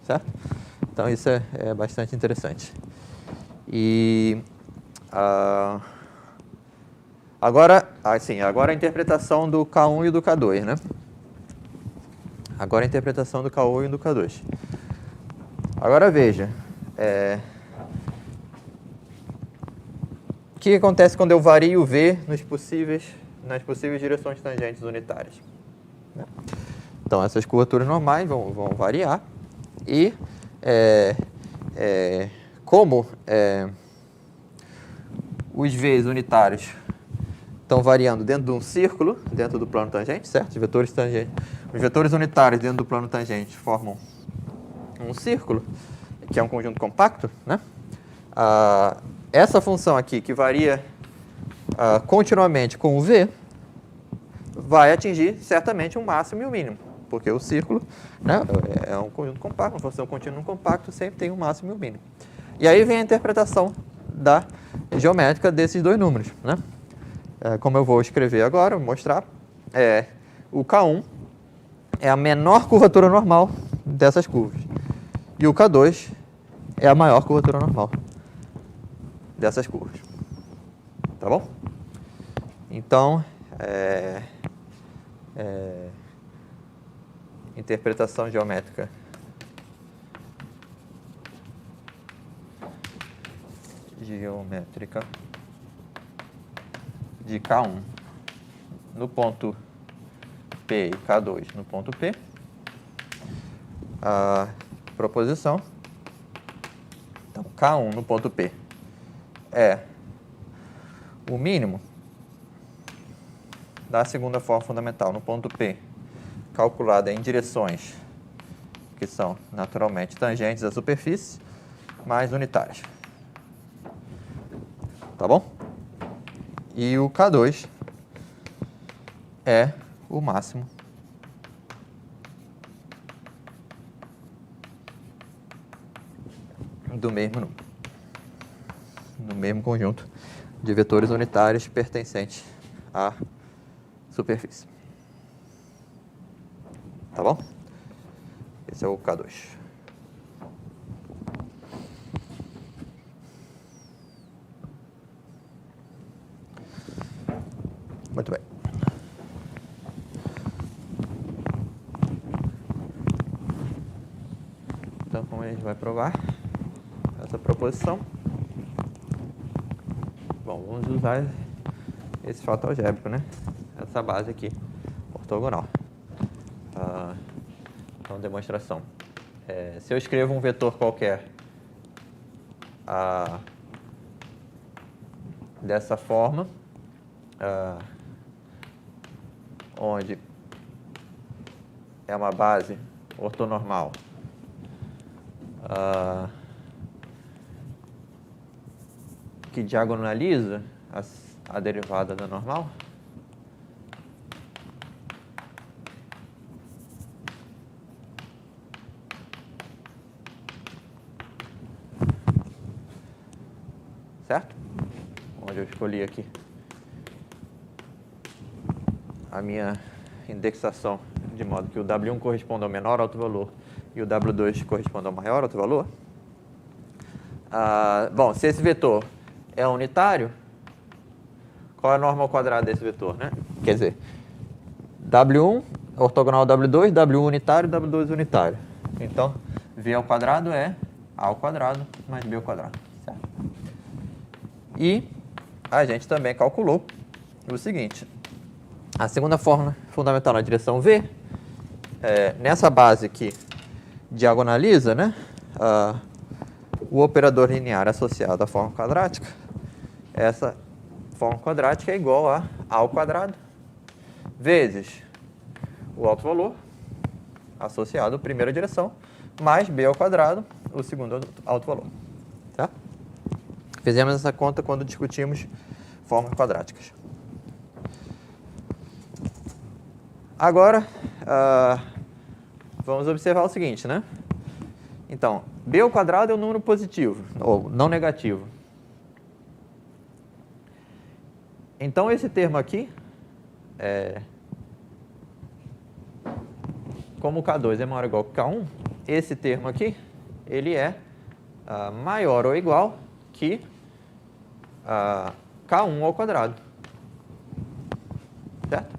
Certo? Então, isso é bastante interessante. E agora a interpretação do K1 e do K2, né? Agora a interpretação do K1 e do K2. Agora veja, o que acontece quando eu vario V nas possíveis direções tangentes unitárias? Então, essas curvaturas normais vão variar e como os V's unitários estão variando dentro de um círculo, dentro do plano tangente, certo? Os vetores unitários dentro do plano tangente formam um círculo, que é um conjunto compacto, né? Essa função aqui, que varia continuamente com o V, vai atingir certamente um máximo e um mínimo, porque o círculo, né, é um conjunto compacto, uma função contínua compacto sempre tem um máximo e um mínimo. E aí vem a interpretação geométrica desses dois números, né? Como eu vou escrever agora, vou mostrar, o K1 é a menor curvatura normal dessas curvas, e o K2 é a maior curvatura normal dessas curvas. Tá bom? Então, interpretação geométrica de K1 no ponto P e K2 no ponto P. A proposição, então, K1 no ponto P é o mínimo da segunda forma fundamental no ponto P, calculada em direções que são naturalmente tangentes à superfície, mais unitárias. Tá bom? E o K2 é o máximo do mesmo número, no mesmo conjunto de vetores unitários pertencentes à superfície. Tá bom? Esse é o K2. Muito bem. Então, como a gente vai provar essa proposição? Bom, vamos usar esse fato algébrico, né? Essa base aqui, ortogonal. Então, demonstração. Se eu escrevo um vetor qualquer dessa forma, onde é uma base ortonormal que diagonaliza a derivada da normal, certo? Onde eu escolhi aqui a minha indexação de modo que o W1 corresponda ao menor alto valor e o W2 corresponda ao maior alto valor. Bom, se esse vetor é unitário, qual é a norma ao quadrado desse vetor, né? Quer dizer, W1 ortogonal ao W2, W1 unitário, W2 unitário. Então, V ao quadrado é A ao quadrado mais B ao quadrado. Certo? E a gente também calculou o seguinte: a segunda forma fundamental na direção V, nessa base que diagonaliza, né, o operador linear associado à forma quadrática, essa forma quadrática é igual a A ao quadrado vezes o alto valor associado à primeira direção, mais B ao quadrado, o segundo alto valor. Tá? Fizemos essa conta quando discutimos formas quadráticas. Agora, vamos observar o seguinte, né? Então, B ao quadrado é um número positivo, ou não negativo. Então, esse termo aqui, como o K2 é maior ou igual que K1, esse termo aqui, ele é maior ou igual que K1 ao quadrado. Certo?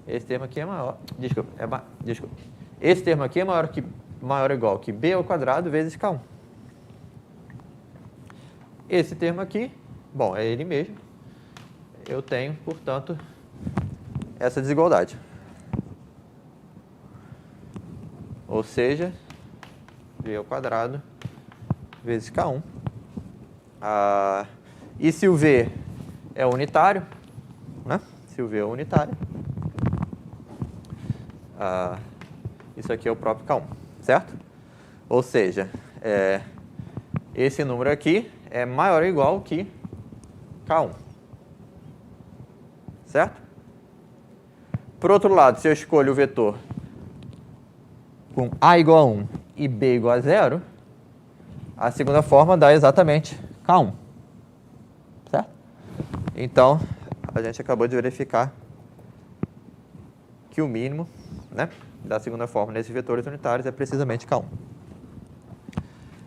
Esse termo aqui é maior. Desculpa. Esse termo aqui é maior que maior ou igual que b ao quadrado vezes k1. Esse termo aqui, bom, é ele mesmo. Eu tenho, portanto, essa desigualdade. Ou seja, v ao quadrado vezes k1. E se o v é unitário, né? Se o v é unitário, isso aqui é o próprio k1, certo? Ou seja, esse número aqui é maior ou igual que k1, certo? Por outro lado, se eu escolho o vetor com a igual a 1 e b igual a 0, a segunda forma dá exatamente k1, certo? Então, a gente acabou de verificar que o mínimo, né, da segunda forma nesses vetores unitários é precisamente k1.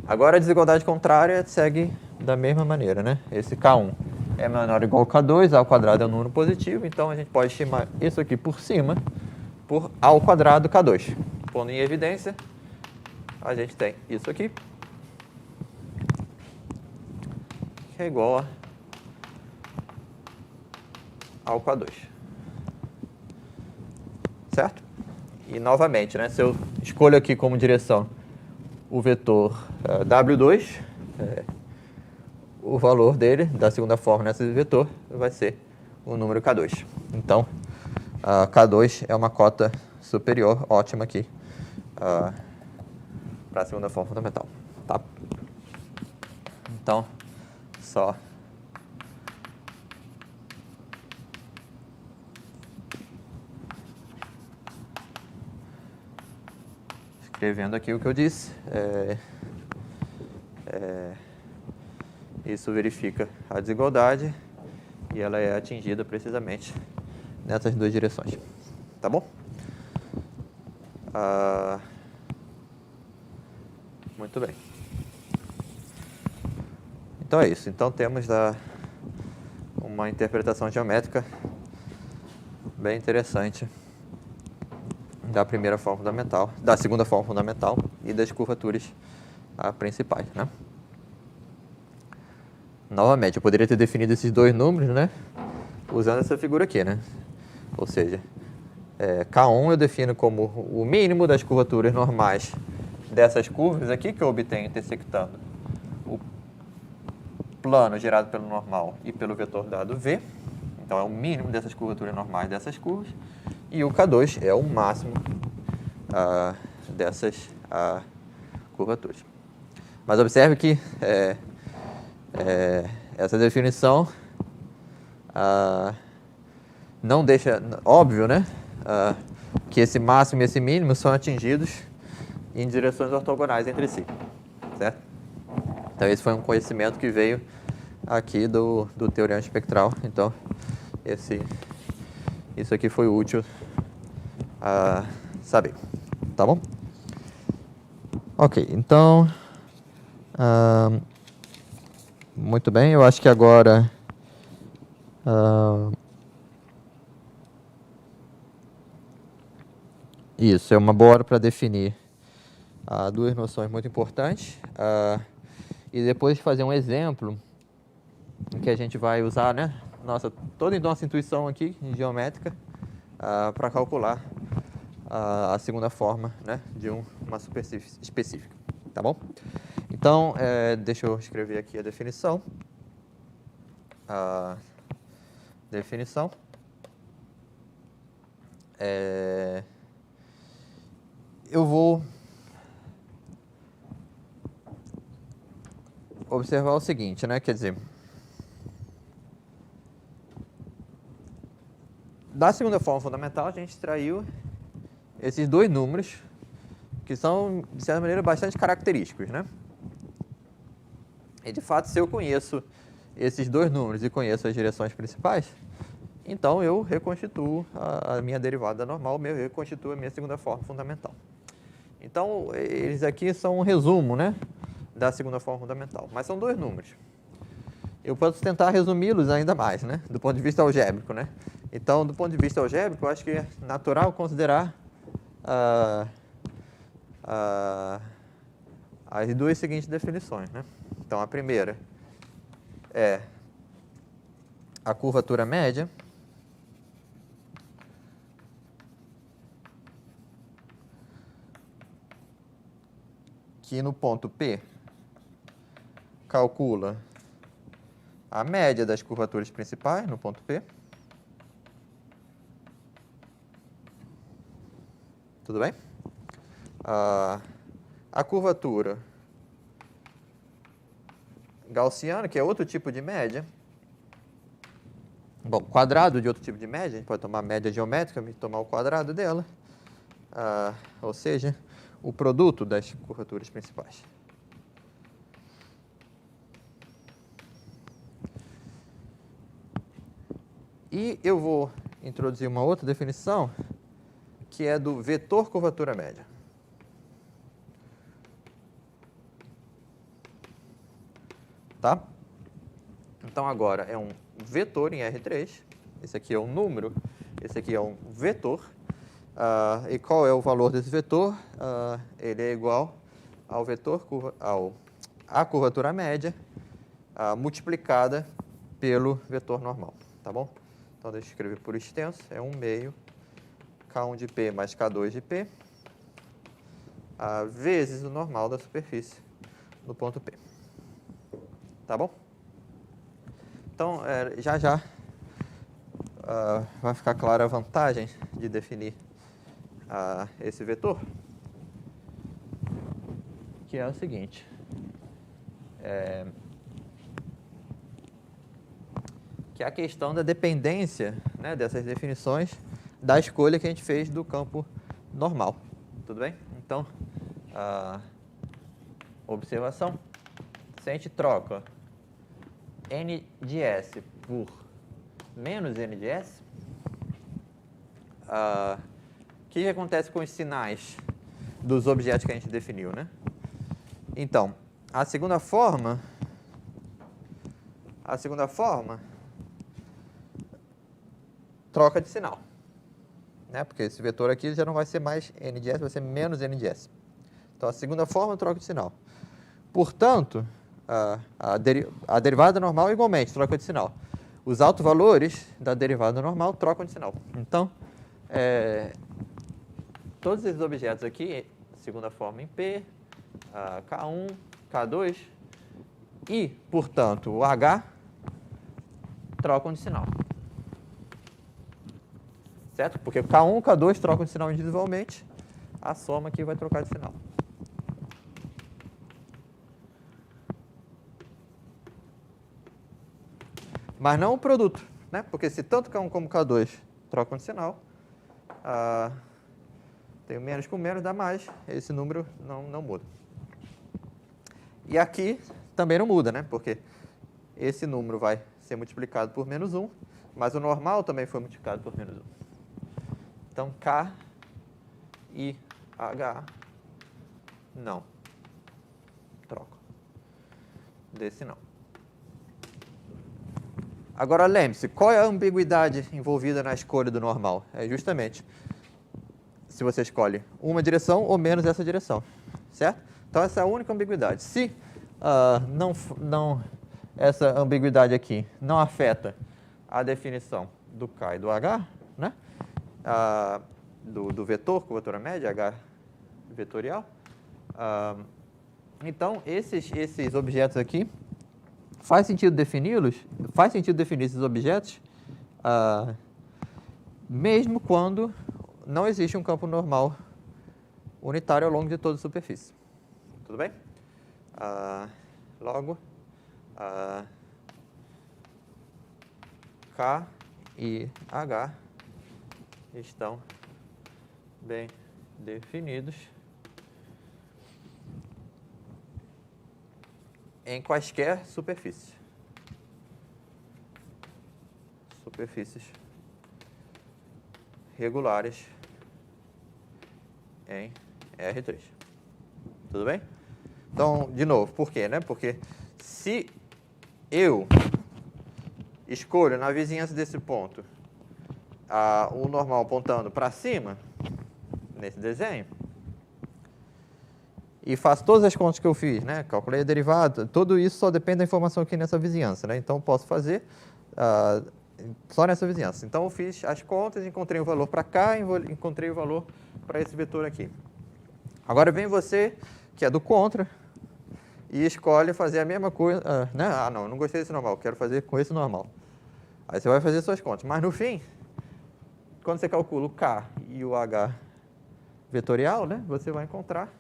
Agora, a desigualdade contrária segue da mesma maneira, né? Esse k1 é menor ou igual a k2, a ao quadrado é um número positivo, então a gente pode chamar isso aqui por cima por a ao quadrado k2. Pondo em evidência, a gente tem isso aqui, que é igual ao k2. Certo? E novamente, né, se eu escolho aqui como direção o vetor W2, o valor dele, da segunda forma nesse vetor, vai ser o número K2. Então, K2 é uma cota superior, ótima aqui, para a segunda forma fundamental. Tá? Então, só escrevendo aqui o que eu disse, isso verifica a desigualdade e ela é atingida precisamente nessas duas direções. Tá bom? Muito bem. Então é isso. Então temos uma interpretação geométrica bem interessante da primeira forma fundamental, da segunda forma fundamental e das curvaturas principais, né? Novamente, eu poderia ter definido esses dois números, né, usando essa figura aqui, né? Ou seja, K1 eu defino como o mínimo das curvaturas normais dessas curvas aqui que eu obtenho intersectando o plano gerado pelo normal e pelo vetor dado V. Então, é o mínimo dessas curvaturas normais dessas curvas. E o K2 é o máximo dessas curvaturas. Mas observe que essa definição não deixa óbvio, né, que esse máximo e esse mínimo são atingidos em direções ortogonais entre si, certo? Então, esse foi um conhecimento que veio aqui do teorema espectral. Então, isso aqui foi útil a saber, tá bom? Ok, então, muito bem, eu acho que agora isso é uma boa hora para definir duas noções muito importantes e depois fazer um exemplo em que a gente vai usar, né, toda a nossa intuição aqui em geométrica para calcular a segunda forma, né, de uma superfície específica, tá bom? Então, deixa eu escrever aqui a definição. Eu vou observar o seguinte, né, quer dizer, da segunda forma fundamental, a gente extraiu esses dois números, que são, de certa maneira, bastante característicos, né? E, de fato, se eu conheço esses dois números e conheço as direções principais, então eu reconstituo a minha derivada normal, eu reconstituo a minha segunda forma fundamental. Então, eles aqui são um resumo, né, da segunda forma fundamental, mas são dois números. Eu posso tentar resumi-los ainda mais, né, do ponto de vista algébrico, né? Então, do ponto de vista algébrico, eu acho que é natural considerar as duas seguintes definições, né? Então, a primeira é a curvatura média que no ponto P calcula a média das curvaturas principais no ponto P. Tudo bem? A curvatura gaussiana, que é outro tipo de média. Bom, quadrado de outro tipo de média, a gente pode tomar a média geométrica e tomar o quadrado dela. Ou seja, o produto das curvaturas principais. E eu vou introduzir uma outra definição, que é do vetor curvatura média. Tá? Então, agora é um vetor em R3. Esse aqui é um número, esse aqui é um vetor. E qual é o valor desse vetor? Ele é igual ao vetor à curvatura média multiplicada pelo vetor normal. Tá bom? Então, deixa eu escrever por extenso. É 1 meio K1 de P mais K2 de P vezes o normal da superfície no ponto P. Tá bom? Então, já vai ficar clara a vantagem de definir esse vetor, que é o seguinte. Que é a questão da dependência, né, dessas definições da escolha que a gente fez do campo normal. Tudo bem? Então, observação. Se a gente troca n de S por menos n de S, o que acontece com os sinais dos objetos que a gente definiu, né? Então, a segunda forma troca de sinal, né? Porque esse vetor aqui já não vai ser mais n de S, vai ser menos n de S. Então, a segunda forma troca de sinal. Portanto, a derivada normal igualmente troca de sinal. Os autovalores da derivada normal trocam de sinal. Então, todos esses objetos aqui, segunda forma em P, K1, K2 e, portanto, o H trocam de sinal. Certo? Porque K1 e K2 trocam de sinal individualmente, a soma aqui vai trocar de sinal. Mas não o produto, né? Porque se tanto K1 como K2 trocam de sinal, tem menos com menos, dá mais, esse número não muda. E aqui também não muda, né? Porque esse número vai ser multiplicado por menos 1, mas o normal também foi multiplicado por menos 1. Então, K e H não trocam desse não. Agora, lembre-se, qual é a ambiguidade envolvida na escolha do normal? É justamente se você escolhe uma direção ou menos essa direção, certo? Então, essa é a única ambiguidade. Se essa ambiguidade aqui não afeta a definição do K e do H, né? Do vetor, curvatura média, H vetorial, então, esses objetos aqui, faz sentido defini-los? Faz sentido definir esses objetos mesmo quando não existe um campo normal unitário ao longo de toda a superfície. Tudo bem? Logo, K e H estão bem definidos em quaisquer superfícies. Superfícies regulares em R3. Tudo bem? Então, de novo, por quê, né? Porque se eu escolho na vizinhança desse ponto o normal apontando para cima, nesse desenho, e faço todas as contas que eu fiz, né? Calculei a derivada, tudo isso só depende da informação aqui nessa vizinhança, né? Então, posso fazer só nessa vizinhança. Então, eu fiz as contas, encontrei o valor para cá, encontrei o valor para esse vetor aqui. Agora, vem você, que é do contra, e escolhe fazer a mesma coisa, né? Ah, não gostei desse normal, quero fazer com esse normal. Aí você vai fazer suas contas, mas no fim, quando você calcula o K e o H vetorial, né, você vai encontrar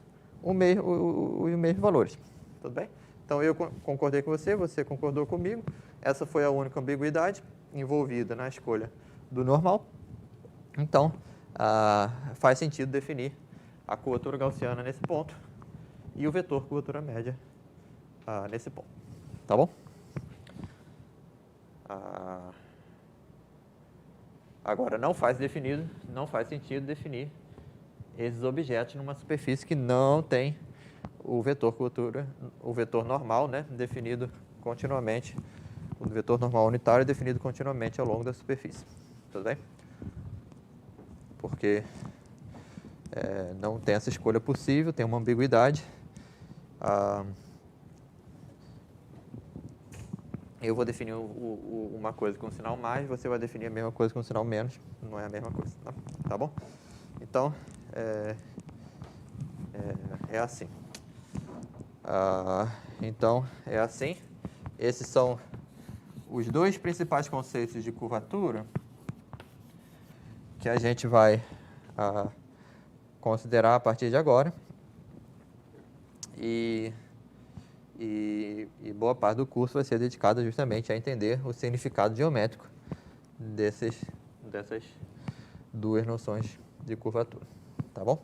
os mesmos valores, tudo bem? Então, eu concordei com você, você concordou comigo, essa foi a única ambiguidade envolvida na escolha do normal. Então, faz sentido definir a curvatura gaussiana nesse ponto e o vetor curvatura média nesse ponto, tá bom? Agora, não faz sentido definir esses objetos numa superfície que não tem o vetor curvatura, o vetor normal, né, definido continuamente, o vetor normal unitário definido continuamente ao longo da superfície, tudo bem? Porque não tem essa escolha possível, tem uma ambiguidade. Eu vou definir uma coisa com sinal mais, você vai definir a mesma coisa com sinal menos, não é a mesma coisa, tá bom? Então, é assim. Então, é assim. Esses são os dois principais conceitos de curvatura que a gente vai considerar a partir de agora. E boa parte do curso vai ser dedicada justamente a entender o significado geométrico dessas duas noções de curvatura, tá bom?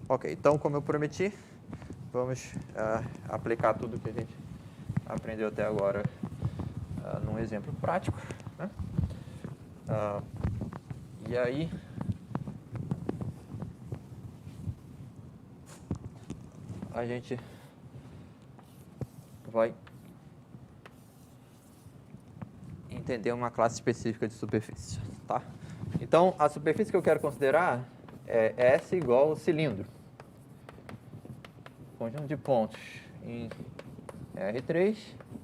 Ok, então, como eu prometi, vamos aplicar tudo que a gente aprendeu até agora num exemplo prático, né? E aí, a gente vai entender uma classe específica de superfície, tá? Então, a superfície que eu quero considerar é S igual ao cilindro. Conjunto de pontos em R3,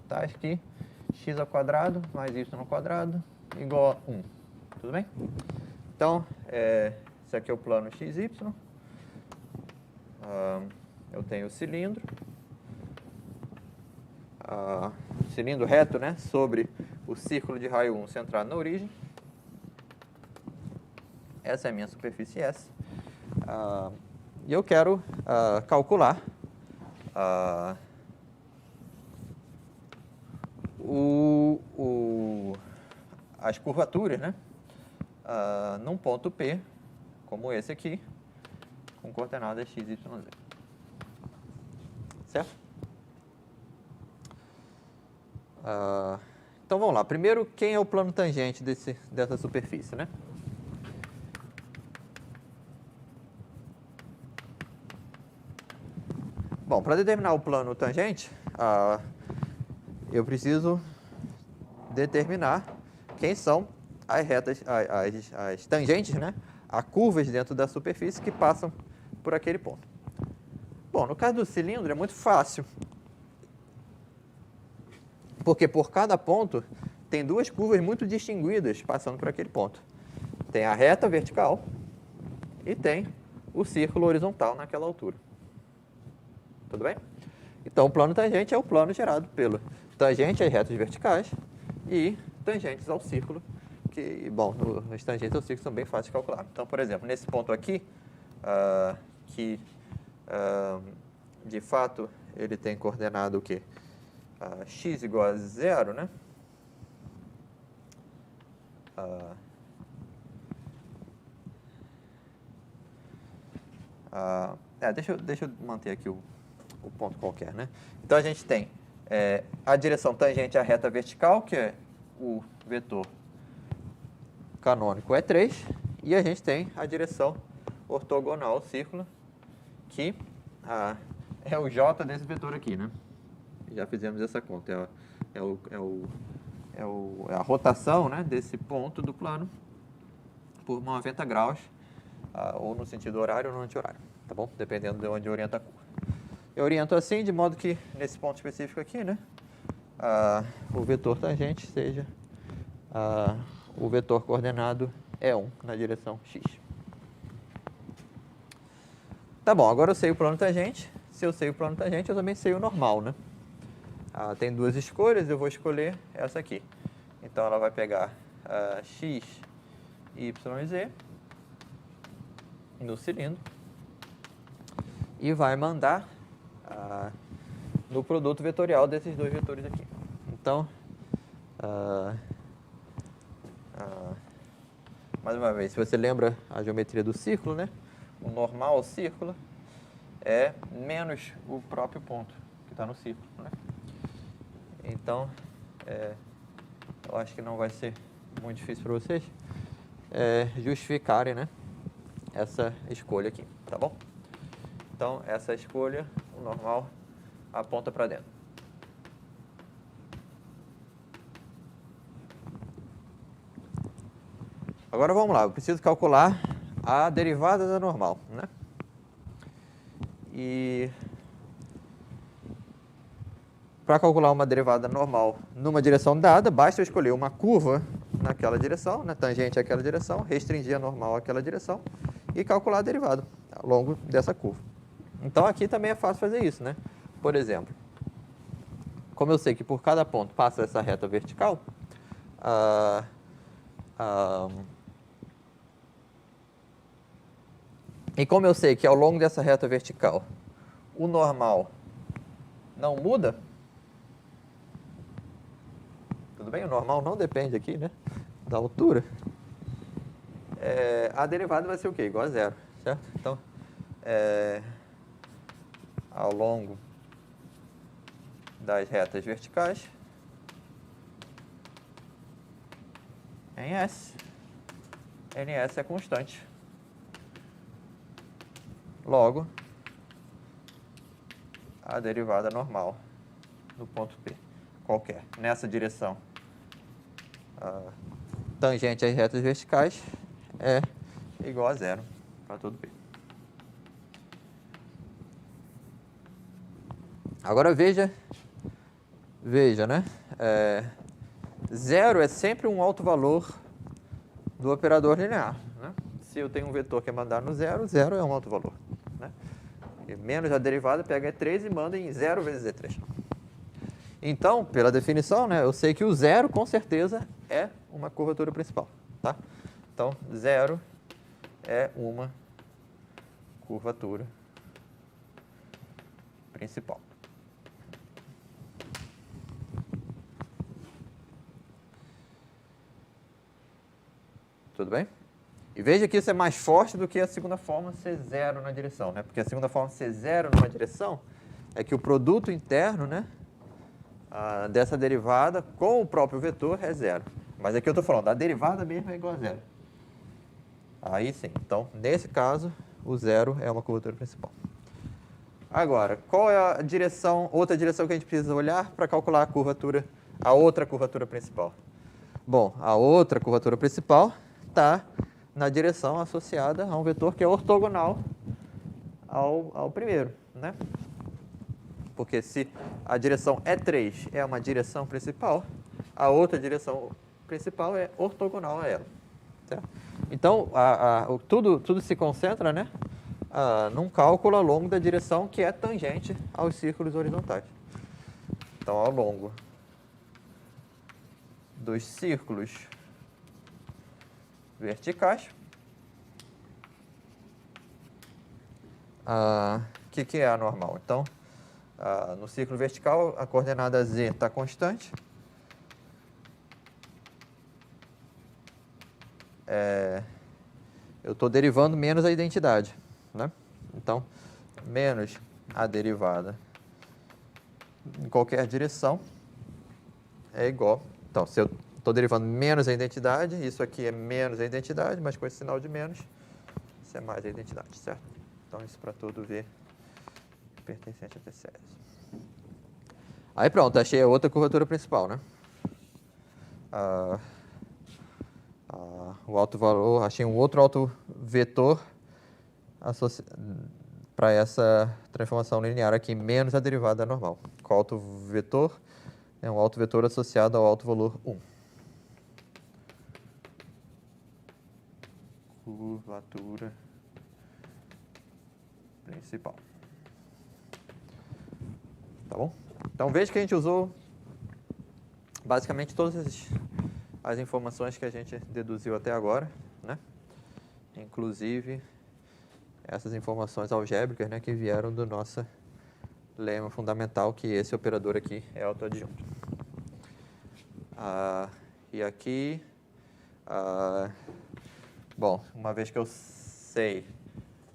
tá aqui, x ao quadrado mais y ao quadrado igual a 1. Tudo bem? Então, esse aqui é o plano XY. Eu tenho o cilindro. Cilindro reto, né, sobre o círculo de raio 1 centrado na origem. Essa é a minha superfície S. E eu quero calcular as curvaturas, né, num ponto P, como esse aqui, com coordenadas x, y, z. Certo? Então, vamos lá. Primeiro, quem é o plano tangente dessa superfície, né? Bom, para determinar o plano tangente, eu preciso determinar quem são as retas, as tangentes, né? As curvas dentro da superfície que passam por aquele ponto. Bom, no caso do cilindro é muito fácil, porque por cada ponto tem duas curvas muito distinguidas passando por aquele ponto. Tem a reta vertical e tem o círculo horizontal naquela altura. Tudo bem? Então, o plano tangente é o plano gerado pelo tangente às retas verticais e tangentes ao círculo, que, bom, as tangentes ao círculo são bem fáceis de calcular. Então, por exemplo, nesse ponto aqui, de fato, ele tem coordenado o quê? X igual a 0, né? Deixa eu manter aqui o ponto qualquer, né? Então, a gente tem a direção tangente à reta vertical, que é o vetor canônico E3, e a gente tem a direção ortogonal ao círculo, que é o J desse vetor aqui, né? Já fizemos essa conta. É a rotação, né, desse ponto do plano por 90 graus ou no sentido horário ou no anti-horário, tá bom? Dependendo de onde orienta a curva. Eu oriento assim, de modo que, nesse ponto específico aqui, né, o vetor tangente seja o vetor coordenado E1 na direção x. Tá bom, agora eu sei o plano tangente. Se eu sei o plano tangente, eu também sei o normal, né? Tem duas escolhas, eu vou escolher essa aqui. Então, ela vai pegar x, y e z no cilindro e vai mandar no produto vetorial desses dois vetores aqui. Então, mais uma vez, se você lembra a geometria do círculo, né? O normal ao círculo é menos o próprio ponto que está no círculo, né? Então, eu acho que não vai ser muito difícil para vocês justificarem, né, essa escolha aqui, tá bom? Então, essa escolha, o normal, aponta para dentro. Agora vamos lá, eu preciso calcular a derivada da normal, né? E para calcular uma derivada normal numa direção dada, basta eu escolher uma curva naquela direção, né, tangente àquela direção, restringir a normal àquela direção e calcular a derivada ao longo dessa curva. Então aqui também é fácil fazer isso, né? Por exemplo, como eu sei que por cada ponto passa essa reta vertical, e como eu sei que ao longo dessa reta vertical o normal não muda, tudo bem? O normal não depende aqui, né, da altura. A derivada vai ser o quê? Igual a zero, certo? Então, ao longo das retas verticais, em S, NS é constante. Logo, a derivada normal do ponto P, qualquer, nessa direção tangente às retas verticais, é igual a zero para todo P. Agora veja, né? Zero é sempre um alto valor do operador linear, né? Se eu tenho um vetor que é mandar no zero, zero é um alto valor, né? E menos a derivada pega E3 e manda em 0 vezes E3. Então, pela definição, né, eu sei que o zero, com certeza, é uma curvatura principal, tá? Então, zero é uma curvatura principal. Tudo bem? E veja que isso é mais forte do que a segunda forma ser zero na direção, né? Porque a segunda forma ser zero numa direção é que o produto interno, né, dessa derivada com o próprio vetor é zero. Mas aqui eu estou falando, a derivada mesmo é igual a zero. Aí sim. Então, nesse caso, o zero é uma curvatura principal. Agora, qual é a direção, outra direção que a gente precisa olhar para calcular a curvatura, a outra curvatura principal? Bom, a outra curvatura principal está na direção associada a um vetor que é ortogonal ao primeiro, né? Porque se a direção E3 é uma direção principal, a outra direção principal é ortogonal a ela, certo? Então, tudo se concentra, né, num cálculo ao longo da direção que é tangente aos círculos horizontais. Então, ao longo dos círculos verticais, que é a normal? Então, no círculo vertical, a coordenada z está constante. Eu estou derivando menos a identidade, né? Então, menos a derivada em qualquer direção é igual. Então, se eu estou derivando menos a identidade, isso aqui é menos a identidade, mas com esse sinal de menos, isso é mais a identidade, certo? Então, isso para todo V pertencente a T séries. Aí pronto, achei a outra curvatura principal, né? O alto valor, achei um outro alto vetor para essa transformação linear aqui, menos a derivada normal. O autovetor é um autovetor associado ao autovalor 1. Curvatura principal. Tá bom? Então veja que a gente usou basicamente todas as informações que a gente deduziu até agora, né? Inclusive essas informações algébricas, né, que vieram do nosso lema fundamental, que esse operador aqui é autoadjunto. E aqui, bom, uma vez que eu sei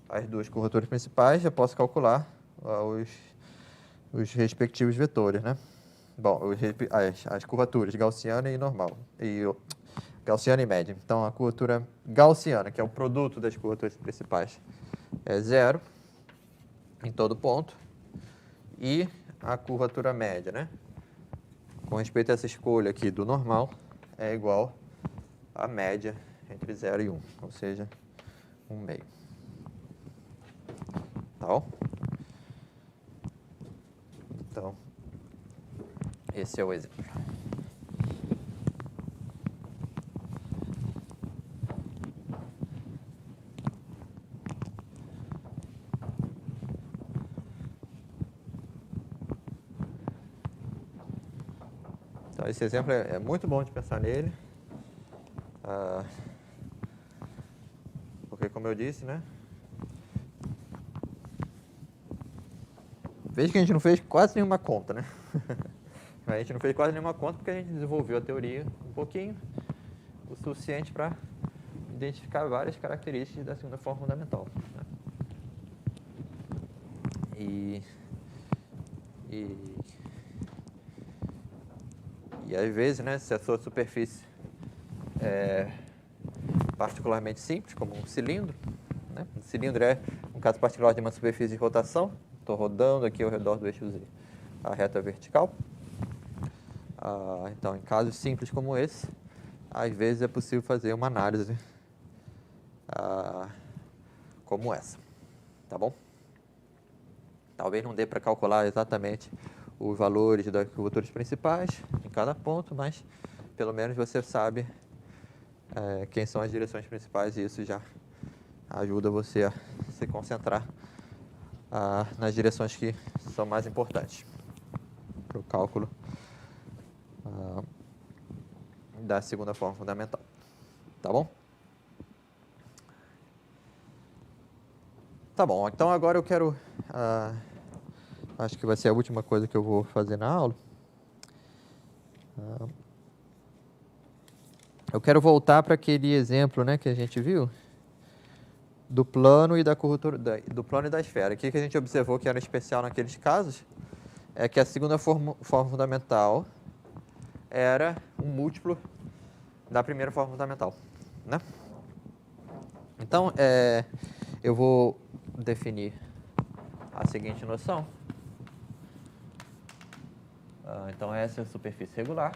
as duas curvaturas principais, já posso calcular os respectivos vetores, né? Bom, as curvaturas gaussiana e normal, gaussiana e média. Então, a curvatura gaussiana, que é o produto das curvaturas principais, é 0 em todo ponto. E a curvatura média, né, com respeito a essa escolha aqui do normal, é igual à média entre 0 e 1, ou seja, 1/2. Tá bom? Então, esse é o exemplo. Então, esse exemplo é muito bom de pensar nele, porque, como eu disse, né, veja que a gente não fez quase nenhuma conta, né? A gente não fez quase nenhuma conta porque a gente desenvolveu a teoria um pouquinho, o suficiente para identificar várias características da segunda forma fundamental, né? E às vezes, né, se a sua superfície é particularmente simples, como um cilindro, né? Um cilindro é um caso particular de uma superfície de rotação. Estou rodando aqui ao redor do eixo Z, a reta vertical. Então, em casos simples como esse, às vezes é possível fazer uma análise como essa, tá bom? Talvez não dê para calcular exatamente os valores das curvaturas principais em cada ponto, mas pelo menos você sabe quem são as direções principais, e isso já ajuda você a se concentrar nas direções que são mais importantes para o cálculo da segunda forma fundamental. Tá bom? Tá bom, então agora eu quero, acho que vai ser a última coisa que eu vou fazer na aula. Eu quero voltar para aquele exemplo, né, que a gente viu, do plano e da curvatura, do plano e da esfera. O que a gente observou que era especial naqueles casos é que a segunda forma fundamental era um múltiplo da primeira forma fundamental, né? Então, eu vou definir a seguinte noção. Então, essa é a superfície regular.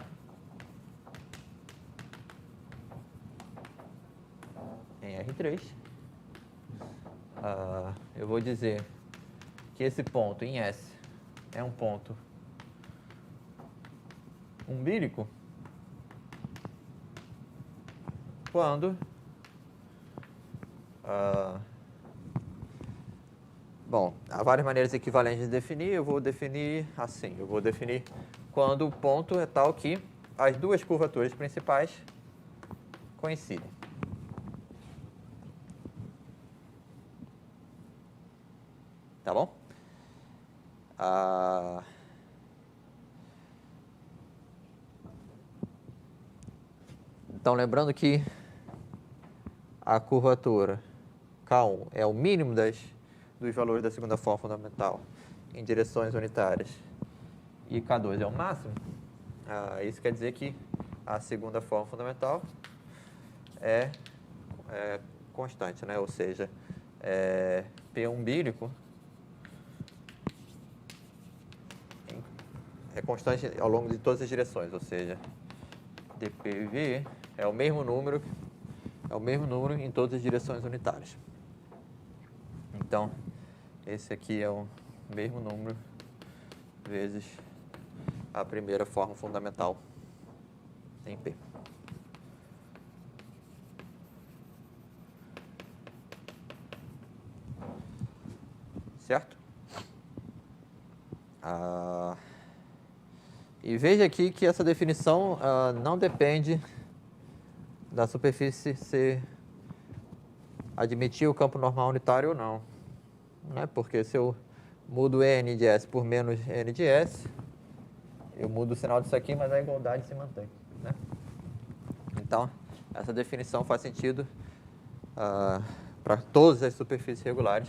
Em R3. Eu vou dizer que esse ponto em S é um ponto umbílico quando bom, há várias maneiras equivalentes de definir. Eu vou definir assim. Eu vou definir quando o ponto é tal que as duas curvaturas principais coincidem. Tá bom? Então, lembrando que a curvatura K1 é o mínimo dos valores da segunda forma fundamental em direções unitárias e K2 é o máximo, isso quer dizer que a segunda forma fundamental é constante, né? Ou seja, P umbílico é constante ao longo de todas as direções, ou seja, dPV é o mesmo número em todas as direções unitárias. Então, esse aqui é o mesmo número vezes a primeira forma fundamental em P. Certo? E veja aqui que essa definição não depende da superfície se admitir o campo normal unitário ou não. Né? Porque se eu mudo n de S por menos n de S, eu mudo o sinal disso aqui, mas a igualdade se mantém. Né? Então, essa definição faz sentido para todas as superfícies regulares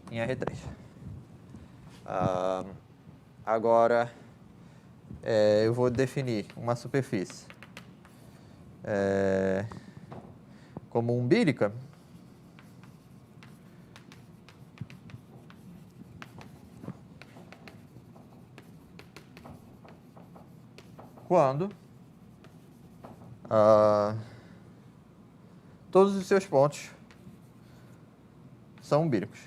em R3. Agora, eu vou definir uma superfície como umbílica quando todos os seus pontos são umbílicos.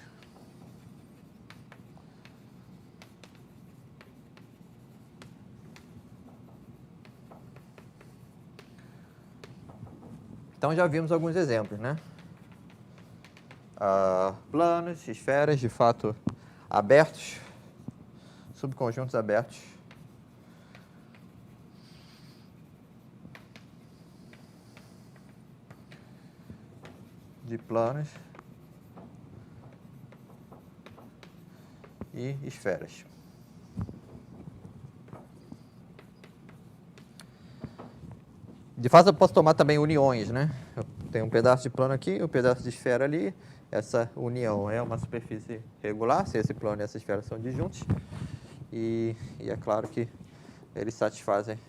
Então, já vimos alguns exemplos, né? Planos, esferas, de fato, abertos, subconjuntos abertos. De planos e esferas. De fato, eu posso tomar também uniões, né? Eu tenho um pedaço de plano aqui, um pedaço de esfera ali. Essa união é uma superfície regular, se esse plano e essa esfera são disjuntos. E é claro que eles satisfazem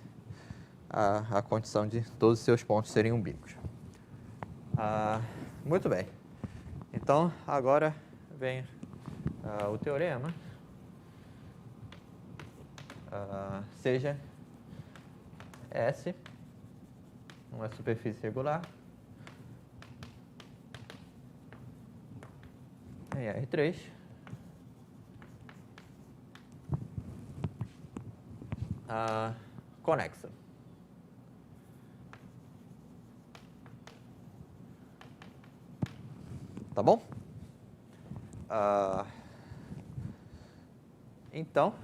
a condição de todos os seus pontos serem umbílicos. Muito bem. Então, agora vem o teorema. Seja S uma superfície regular em R3 conexa. Tá bom? Então,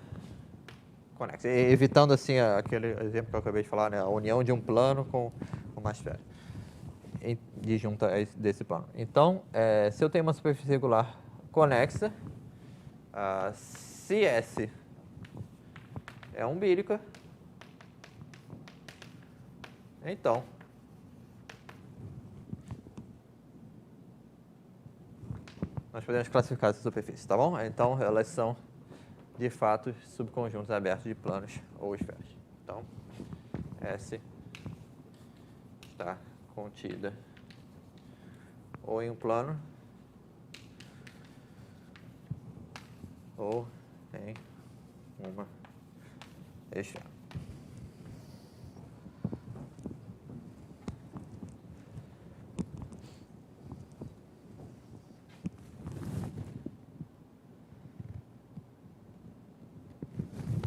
conexa. Evitando assim aquele exemplo que eu acabei de falar, né? A união de um plano com uma esfera disjunta desse plano. Então, se eu tenho uma superfície regular conexa, se S é umbílica, então nós podemos classificar essa superfície, tá bom? Então, elas são, de fato, subconjuntos abertos de planos ou esferas. Então, S está contida ou em um plano ou em uma esfera.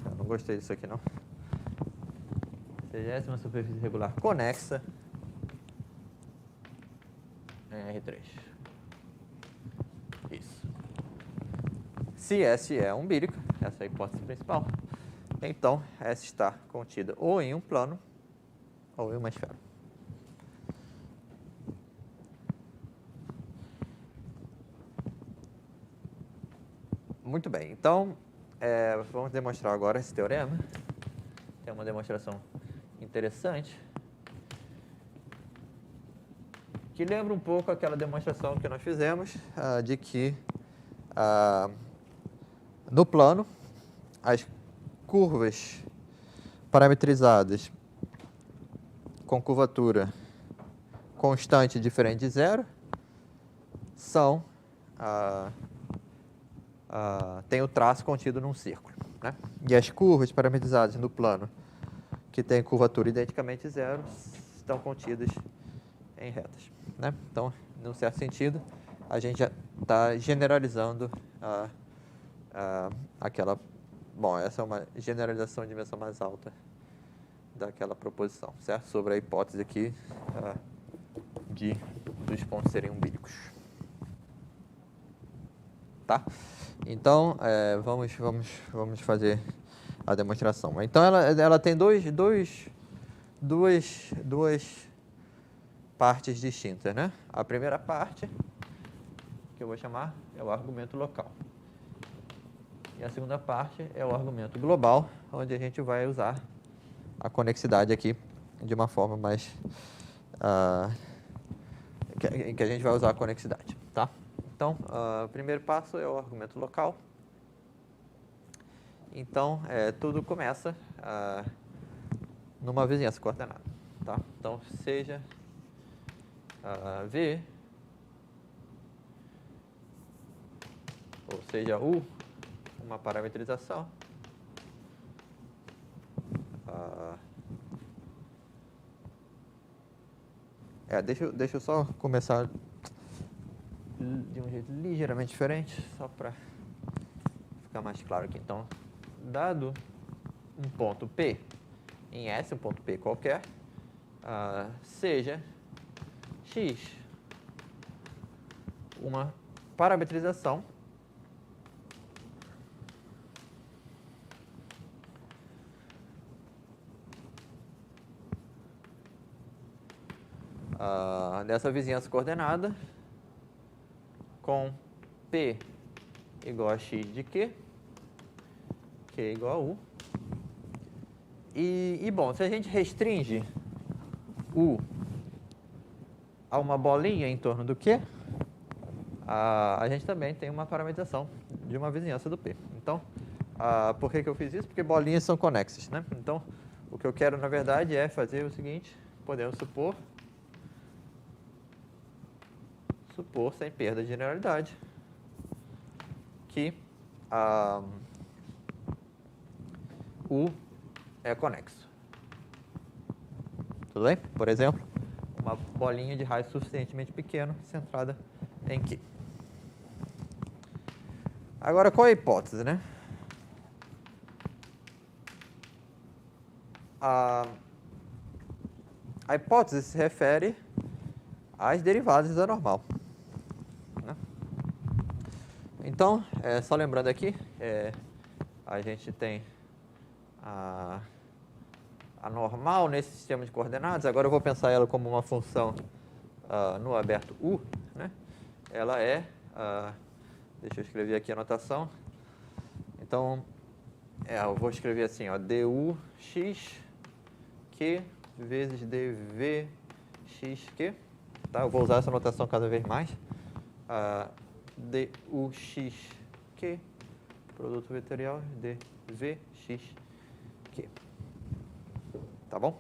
Eu não gostei disso aqui, não. Seja essa uma superfície regular conexa em R3. Isso. Se S é umbílica, essa é a hipótese principal, então S está contida ou em um plano ou em uma esfera. Muito bem, então vamos demonstrar agora esse teorema. Tem uma demonstração interessante que lembra um pouco aquela demonstração que nós fizemos de que no plano as curvas parametrizadas com curvatura constante diferente de zero são tem o traço contido num círculo, né? E as curvas parametrizadas no plano que tem curvatura identicamente zero estão contidas em retas, né? Então, num certo sentido, a gente já está generalizando aquela... Bom, essa é uma generalização de dimensão mais alta daquela proposição, certo? Sobre a hipótese aqui dos pontos serem umbílicos. Tá? Então, vamos fazer a demonstração. Então, ela tem duas partes distintas, né? A primeira parte, que eu vou chamar, é o argumento local. E a segunda parte é o argumento global, onde a gente vai usar a conexidade aqui de uma forma mais... em que a gente vai usar a conexidade, tá? Então, o primeiro passo é o argumento local. Então, tudo começa numa vizinhança coordenada, tá? Então, seja V, ou seja U, uma parametrização, deixa eu só começar de um jeito ligeiramente diferente, só para ficar mais claro aqui. Então, dado um ponto P em S, um ponto P qualquer, seja X uma parametrização dessa vizinhança coordenada com P igual a X de Q, Q igual a U. Bom, se a gente restringe U a uma bolinha em torno do Q, a gente também tem uma parametrização de uma vizinhança do P. Então, por que eu fiz isso? Porque bolinhas são conexas, né? Então, o que eu quero, na verdade, é fazer o seguinte: podemos supor, sem perda de generalidade, que U é conexo. Tudo bem? Por exemplo, uma bolinha de raio suficientemente pequeno, centrada em Q. Agora, qual é a hipótese, né? A hipótese se refere às derivadas da normal, né? Então, só lembrando aqui, a gente tem a normal nesse sistema de coordenadas. Agora eu vou pensar ela como uma função no aberto U, né? Ela deixa eu escrever aqui a notação. Então, eu vou escrever assim, ó, du x q vezes dv x q, tá? Eu vou usar essa notação cada vez mais. Du x q, produto vetorial, dv x q. Tá bom?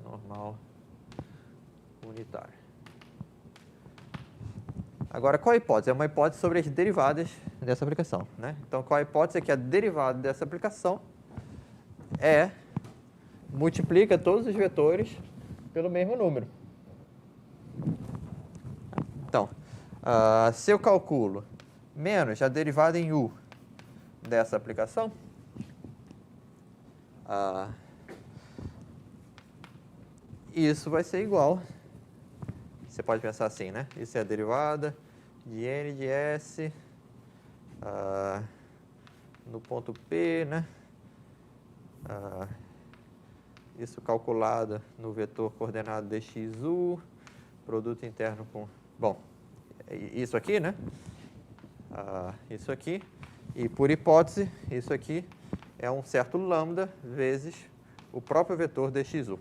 Normal unitário. Agora, qual a hipótese? É uma hipótese sobre as derivadas dessa aplicação, né? Então, qual a hipótese? É que a derivada dessa aplicação multiplica todos os vetores pelo mesmo número. Então, se eu calculo menos a derivada em U dessa aplicação, isso vai ser igual. Você pode pensar assim, né? Isso é a derivada de n de s no ponto P, né? Isso calculado no vetor coordenado dxu, produto interno com... Bom, isso aqui, né? Isso aqui. E por hipótese, isso aqui é um certo lambda vezes o próprio vetor dxu.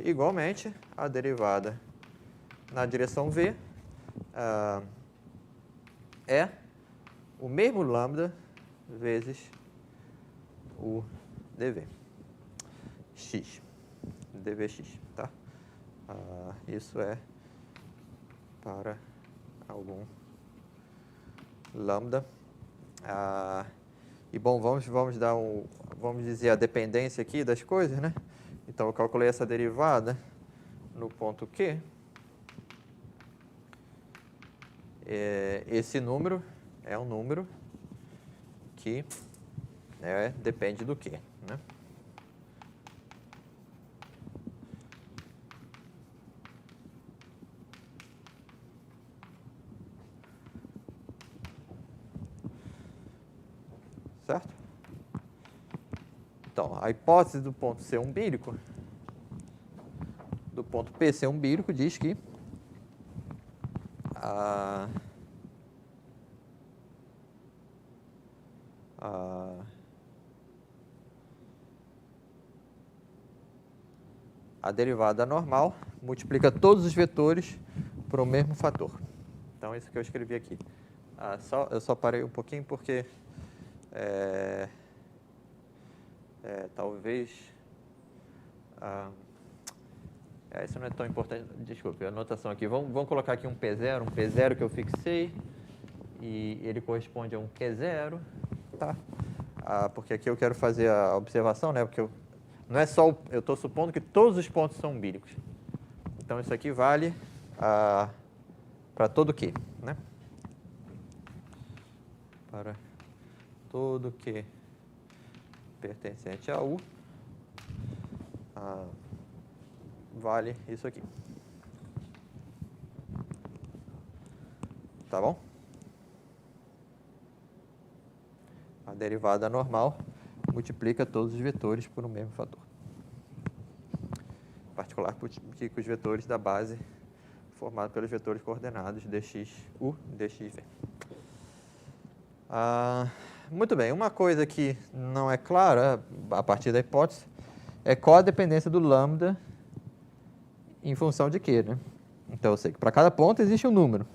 Igualmente, a derivada na direção v é o mesmo lambda vezes o dv x, dvx, tá? Isso é para algum lambda. E bom, vamos dizer a dependência aqui das coisas, né? Então, eu calculei essa derivada no ponto Q, esse número é um número que depende do Q, né? Certo? Então, a hipótese do ponto C umbílico, do ponto PC umbílico, diz que a derivada normal multiplica todos os vetores por o mesmo fator. Então, isso que eu escrevi aqui. Eu só parei um pouquinho porque talvez... isso não é tão importante. Desculpe, a anotação aqui. Vamos colocar aqui um P0 que eu fixei, e ele corresponde a um Q0, tá? Porque aqui eu quero fazer a observação, né? Porque não é só... Eu estou supondo que todos os pontos são umbílicos. Então, isso aqui vale para todo Q, né? Para todo Q pertencente a U, vale isso aqui. Tá bom? A derivada normal multiplica todos os vetores por um mesmo fator. Em particular, multiplica os vetores da base formado pelos vetores coordenados dxu e dxv. Muito bem, uma coisa que não é clara a partir da hipótese é qual a dependência do lambda em função de quê, né? Então, eu sei que para cada ponto existe um número.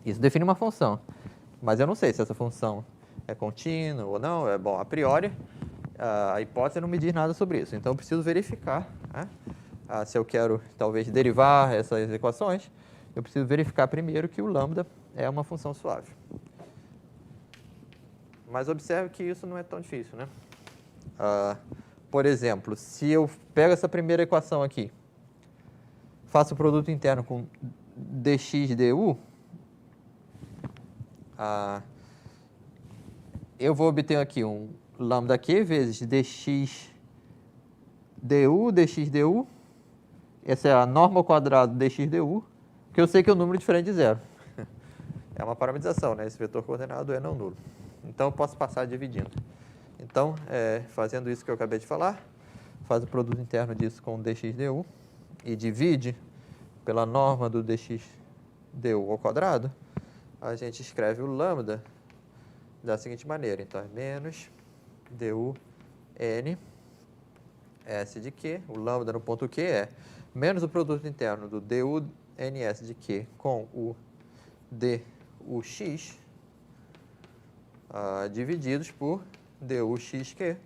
Isso define uma função. Mas eu não sei se essa função é contínua ou não. Bom, a priori, a hipótese não me diz nada sobre isso. Então, eu preciso verificar, né? Se eu quero, talvez, derivar essas equações, eu preciso verificar primeiro que o lambda é uma função suave. Mas observe que isso não é tão difícil, né? Por exemplo, se eu pego essa primeira equação aqui, faço o produto interno com dx du, eu vou obter aqui um lambda q vezes dx du, essa é a norma ao quadrado dx du, que eu sei que é um número diferente de zero. É uma parametrização, né? Esse vetor coordenado é não nulo. Então, eu posso passar dividindo. Então, fazendo isso que eu acabei de falar, faz o produto interno disso com dx du e divide pela norma do dx du ao quadrado, a gente escreve o lambda da seguinte maneira. Então, é menos du n s de q, o lambda no ponto q é menos o produto interno do du ns de q com o dux, divididos por duxq,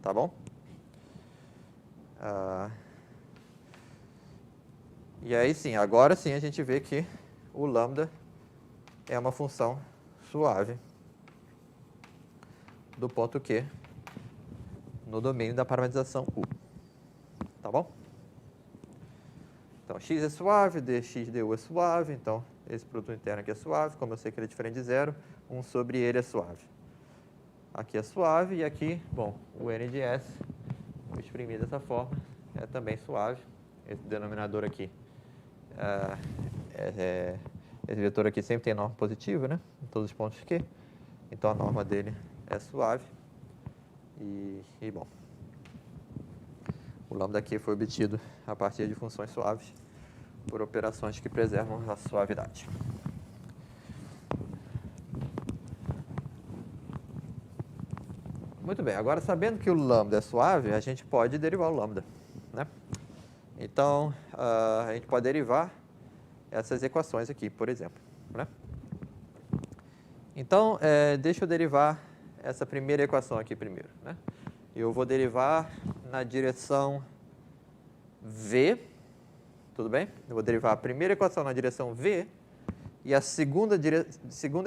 tá bom? E aí sim, agora sim a gente vê que o lambda é uma função suave do ponto Q no domínio da parametrização U, tá bom? Então, x é suave, dx du é suave, então esse produto interno aqui é suave, como eu sei que ele é diferente de zero, 1 sobre ele é suave. Aqui é suave e aqui, bom, o n de s, exprimido dessa forma, é também suave. Esse denominador aqui, esse vetor aqui sempre tem norma positiva, né? Em todos os pontos Q. Então, a norma dele é suave. E bom, o lambda aqui foi obtido a partir de funções suaves por operações que preservam a suavidade. Muito bem, agora sabendo que o lambda é suave, a gente pode derivar o lambda, né? Então, a gente pode derivar essas equações aqui, por exemplo, né? Então, deixa eu derivar essa primeira equação aqui primeiro, né? Eu vou derivar na direção V, tudo bem? Eu vou derivar a primeira equação na direção V e a segunda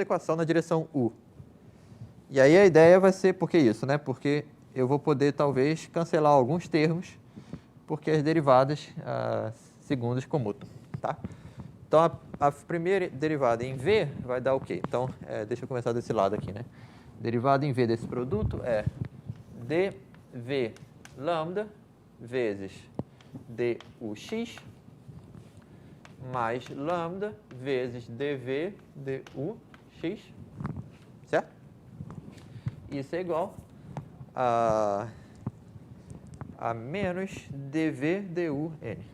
equação na direção U. E aí a ideia vai ser, por que isso, né? Porque eu vou poder, talvez, cancelar alguns termos, porque as derivadas segundas comutam, tá? Então, a primeira derivada em V vai dar o quê? Então, deixa eu começar desse lado aqui, né? Derivada em V desse produto é dv lambda vezes dux mais lambda vezes dv dux, certo? Isso é igual a menos dv du n.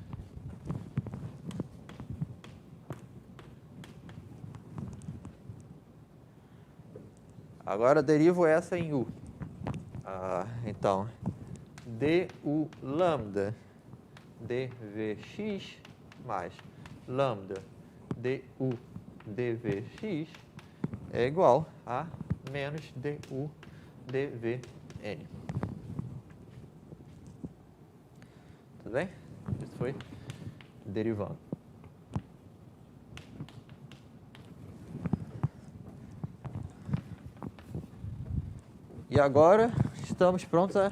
Agora derivo essa em u. Então, du lambda dvx mais lambda du dvx é igual a menos du dvn. Tudo bem? Isso foi derivando. E agora estamos prontos a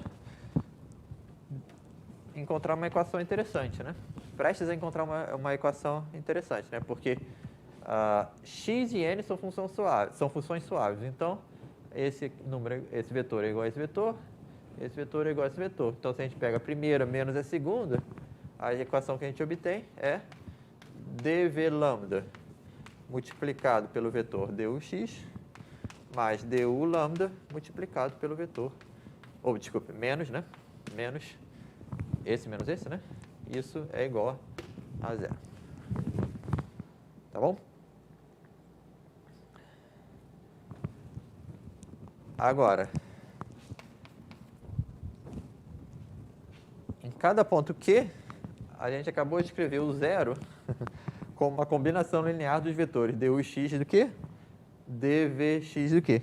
encontrar uma equação interessante, né? Prestes a encontrar uma equação interessante, né? Porque x e n são funções suaves. Então, esse vetor é igual a esse vetor é igual a esse vetor. Então, se a gente pega a primeira menos a segunda, a equação que a gente obtém é dv lambda multiplicado pelo vetor dux mais du lambda multiplicado pelo vetor, desculpe, menos, né? Menos esse, né? Isso é igual a zero. Tá bom? Agora, em cada ponto Q, a gente acabou de escrever o zero como uma combinação linear dos vetores dux do quê? Dvx do quê?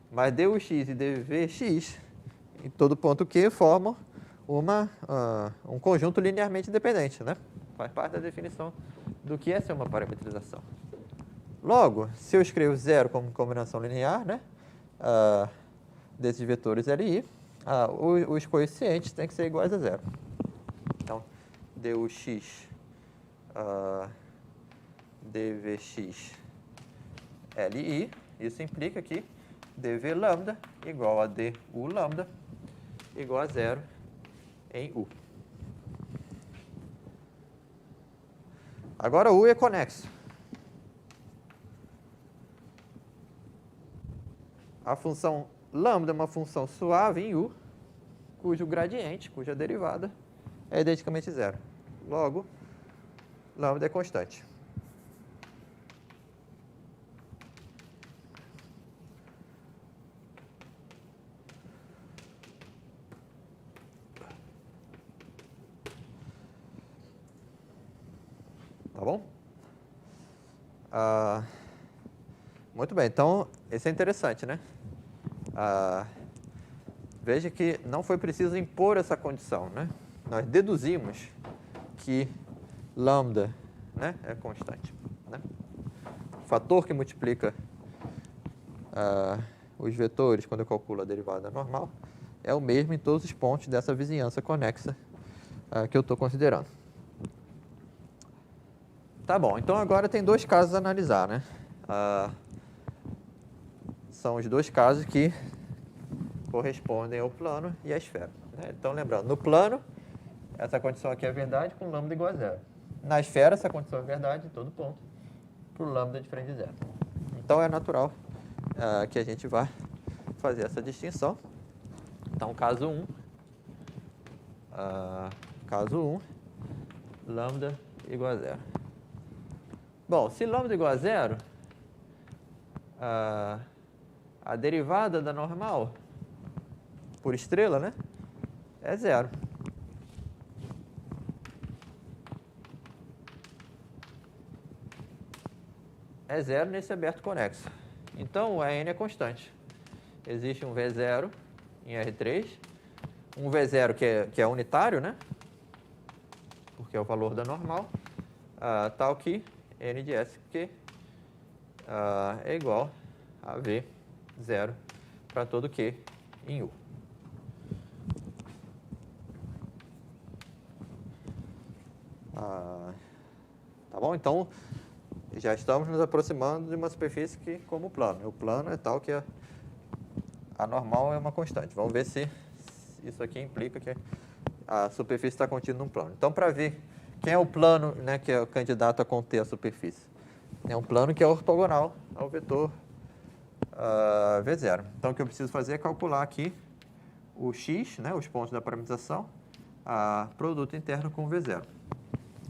Mas dux e dvx, em todo ponto Q, formam um conjunto linearmente independente, né? Faz parte da definição do que é ser uma parametrização. Logo, se eu escrevo zero como combinação linear, né? Desses vetores LI, os coeficientes têm que ser iguais a zero. Então, dux dvx LI, isso implica que dv lambda igual a du lambda igual a zero em u. Agora u é conexo. A função lambda é uma função suave em u, cujo gradiente, cuja derivada é identicamente zero. Logo, lambda é constante. Tá bom? Muito bem, então, esse é interessante, né? Veja que não foi preciso impor essa condição, né? Nós deduzimos que lambda, né, é constante, né? O fator que multiplica os vetores quando eu calculo a derivada normal é o mesmo em todos os pontos dessa vizinhança conexa que eu estou considerando. Tá bom, então agora tem dois casos a analisar, né? São os dois casos que correspondem ao plano e à esfera, né? Então, lembrando, no plano, essa condição aqui é verdade com lambda igual a zero. Na esfera, essa condição é verdade em todo ponto, por lambda diferente de zero. Então, é natural que a gente vá fazer essa distinção. Então, caso 1, lambda igual a zero. Bom, se lambda igual a zero, a derivada da normal por estrela, né, é zero. É zero nesse aberto conexo. Então, o n é constante. Existe um V0 em R3, um V0 que é unitário, né, porque é o valor da normal, tal que n de S que é igual a V0 para todo Q em U. Tá bom? Então, já estamos nos aproximando de uma superfície que, como o plano. O plano é tal que a normal é uma constante. Vamos ver se isso aqui implica que a superfície está contida num plano. Então, para ver quem é o plano, né, que é o candidato a conter a superfície, é um plano que é ortogonal ao vetor V0. Então, o que eu preciso fazer é calcular aqui o x, né, os pontos da parametrização, a produto interno com o V0.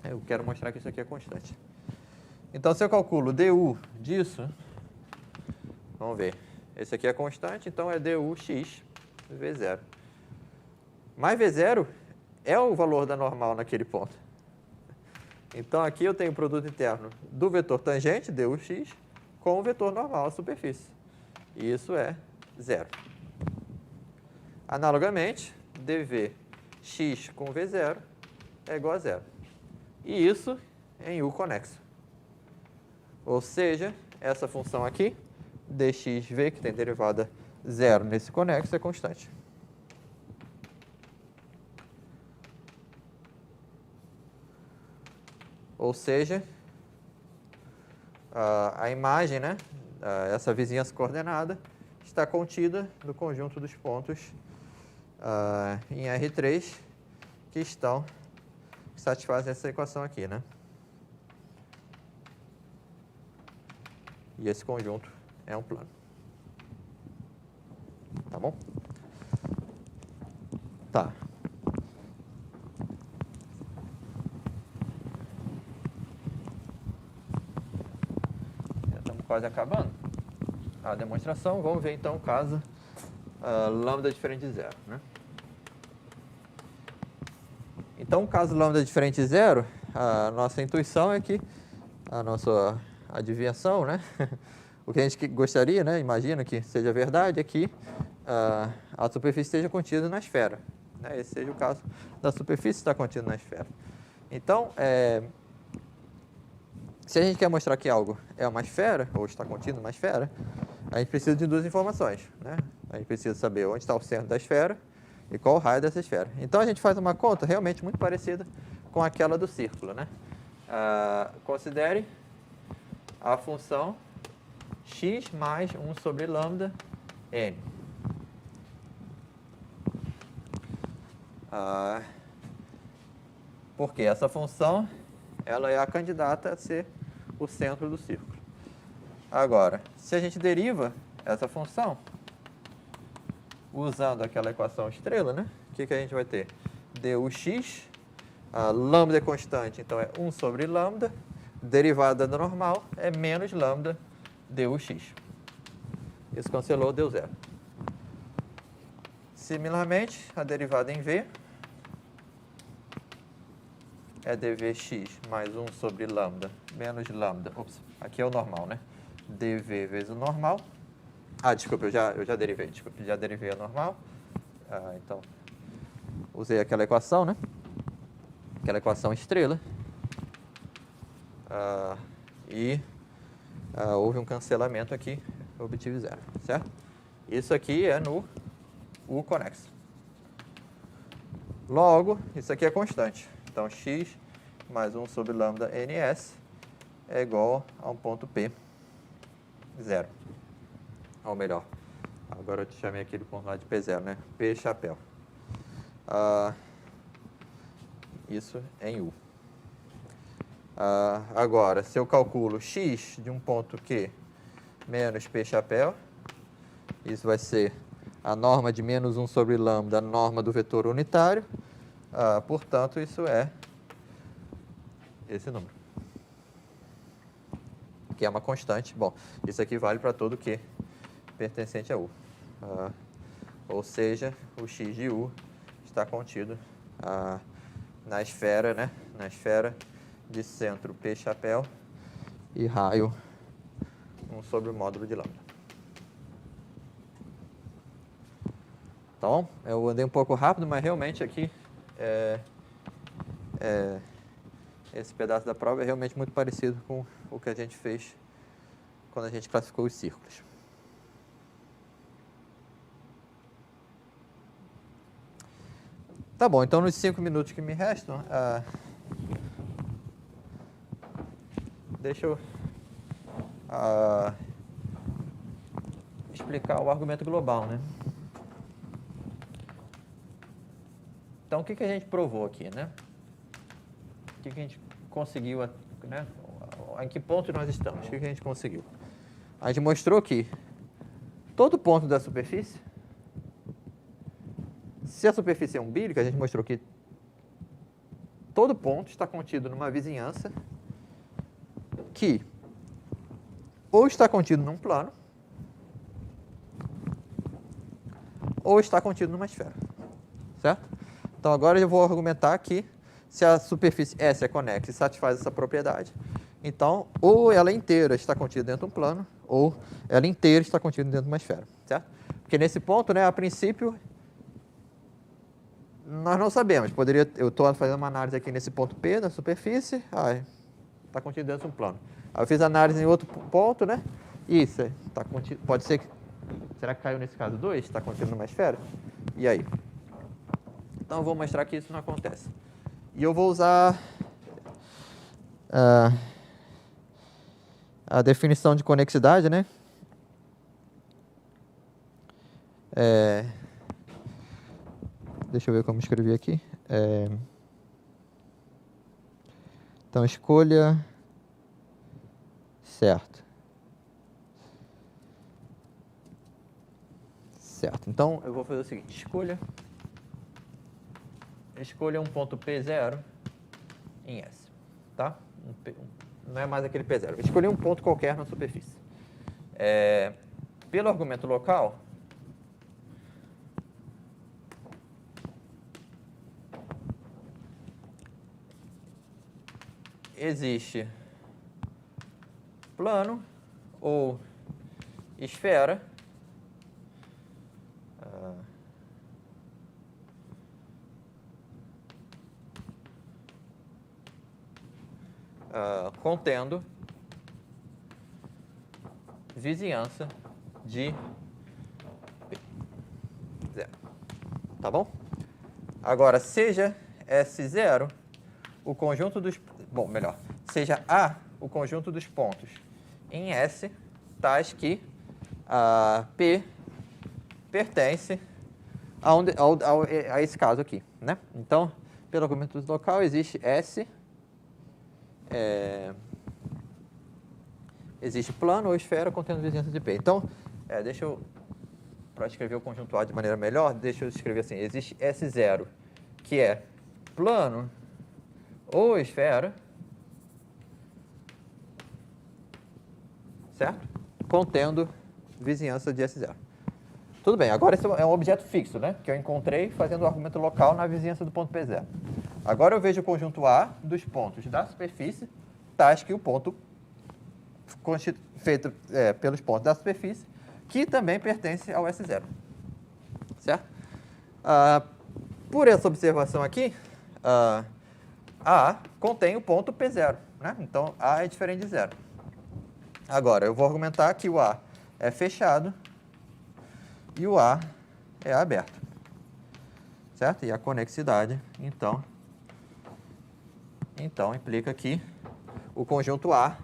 Eu quero mostrar que isso aqui é constante. Então, se eu calculo du disso, vamos ver, esse aqui é constante, então é dux V0. Mas V0 é o valor da normal naquele ponto. Então, aqui eu tenho o produto interno do vetor tangente, dux, com o vetor normal, a superfície. E isso é 0. Analogamente, dvx com V0 é igual a 0. E isso em u conexo. Ou seja, essa função aqui, dxv, que tem derivada 0 nesse conexo, é constante. Ou seja, a imagem, né, essa vizinhança coordenada, está contida no conjunto dos pontos em R3 que satisfazem essa equação aqui, né? E esse conjunto é um plano. Tá bom? Tá. Já estamos quase acabando a demonstração. Vamos ver então o caso lambda diferente de zero, né? Então, o caso lambda diferente de zero, a nossa intuição é que a nossa adivinhação, né? O que a gente gostaria, né? Imagina que seja verdade, é que a superfície esteja contida na esfera, né? Esse seja o caso da superfície estar contida na esfera. Então, se a gente quer mostrar que algo é uma esfera, ou está contido numa esfera, a gente precisa de duas informações, né? A gente precisa saber onde está o centro da esfera e qual o raio dessa esfera. Então, a gente faz uma conta realmente muito parecida com aquela do círculo, né? Considere a função x mais 1 sobre lambda n. Porque essa função ela é a candidata a ser o centro do círculo. Agora, se a gente deriva essa função usando aquela equação estrela, né? O que a gente vai ter? Dux, a lambda é constante, então é 1 sobre lambda, derivada da normal é menos lambda dux. Isso cancelou, deu zero. Similarmente, a derivada em v é dvx mais 1 sobre lambda menos lambda. Ops, aqui é o normal, né? dv vezes o normal. Desculpa, eu já derivei. Desculpa, já derivei a normal. Então, usei aquela equação, né? Aquela equação estrela. Houve um cancelamento aqui, eu obtive zero, certo? Isso aqui é no U conexo. Logo, isso aqui é constante. Então, x mais 1 sobre lambda ns é igual a um ponto P, zero. Ou melhor, agora eu te chamei aquele ponto lá de P0, né? P chapéu. Isso é em U. Agora, se eu calculo x de um ponto Q menos P chapéu, isso vai ser a norma de menos 1 sobre lambda, a norma do vetor unitário. Portanto, isso é esse número, que é uma constante. Bom, isso aqui vale para todo Q pertencente a U. Ou seja, o x de U está contido na esfera, né? Na esfera de centro P chapéu e raio 1 sobre o módulo de lambda. Então, eu andei um pouco rápido, mas realmente aqui esse pedaço da prova é realmente muito parecido com o que a gente fez quando a gente classificou os círculos. Tá bom, então nos 5 minutos que me restam, deixa eu explicar o argumento global, né? Então, o que a gente provou aqui, né? O que a gente conseguiu, né? Em que ponto nós estamos? O que a gente conseguiu? A gente mostrou que todo ponto da superfície, se a superfície é umbílica, a gente mostrou que todo ponto está contido numa vizinhança que ou está contido num plano ou está contido numa esfera, certo? Então agora eu vou argumentar que se a superfície S é conexa e satisfaz essa propriedade, então ou ela inteira está contida dentro de um plano ou ela inteira está contida dentro de uma esfera, certo? Porque nesse ponto, né, a princípio, nós não sabemos. Eu estou fazendo uma análise aqui nesse ponto P da superfície, está contido dentro de um plano. Aí eu fiz análise em outro ponto, né? Isso, está contido, pode ser que... Será que caiu nesse caso 2? Está contido numa esfera? E aí? Então eu vou mostrar que isso não acontece. E eu vou usar a definição de conexidade, né? Deixa eu ver como escrevi aqui. Então, escolha certo. Certo. Então, eu vou fazer o seguinte. Escolha um ponto P0 em S. Tá? Não é mais aquele P0. Escolhi um ponto qualquer na superfície. Pelo argumento local, existe plano ou esfera contendo vizinhança de P0. Tá bom? Agora, seja S0 o conjunto dos... Bom, melhor. Seja A o conjunto dos pontos em S, tais que P pertence a esse caso aqui, né? Então, pelo argumento local, existe S... existe plano ou esfera contendo vizinhança de P. Então, para escrever o conjunto A de maneira melhor, deixa eu escrever assim. Existe S0, que é plano ou esfera, certo? Contendo vizinhança de S0. Tudo bem, agora esse é um objeto fixo, né? Que eu encontrei fazendo o argumento local na vizinhança do ponto P0. Agora eu vejo o conjunto A dos pontos da superfície, tais que o ponto feito pelos pontos da superfície, que também pertence ao S0. Certo? Por essa observação aqui, A contém o ponto P0, né? Então, A é diferente de zero. Agora, eu vou argumentar que o A é fechado e o A é aberto. Certo? E a conexidade, então implica que o conjunto A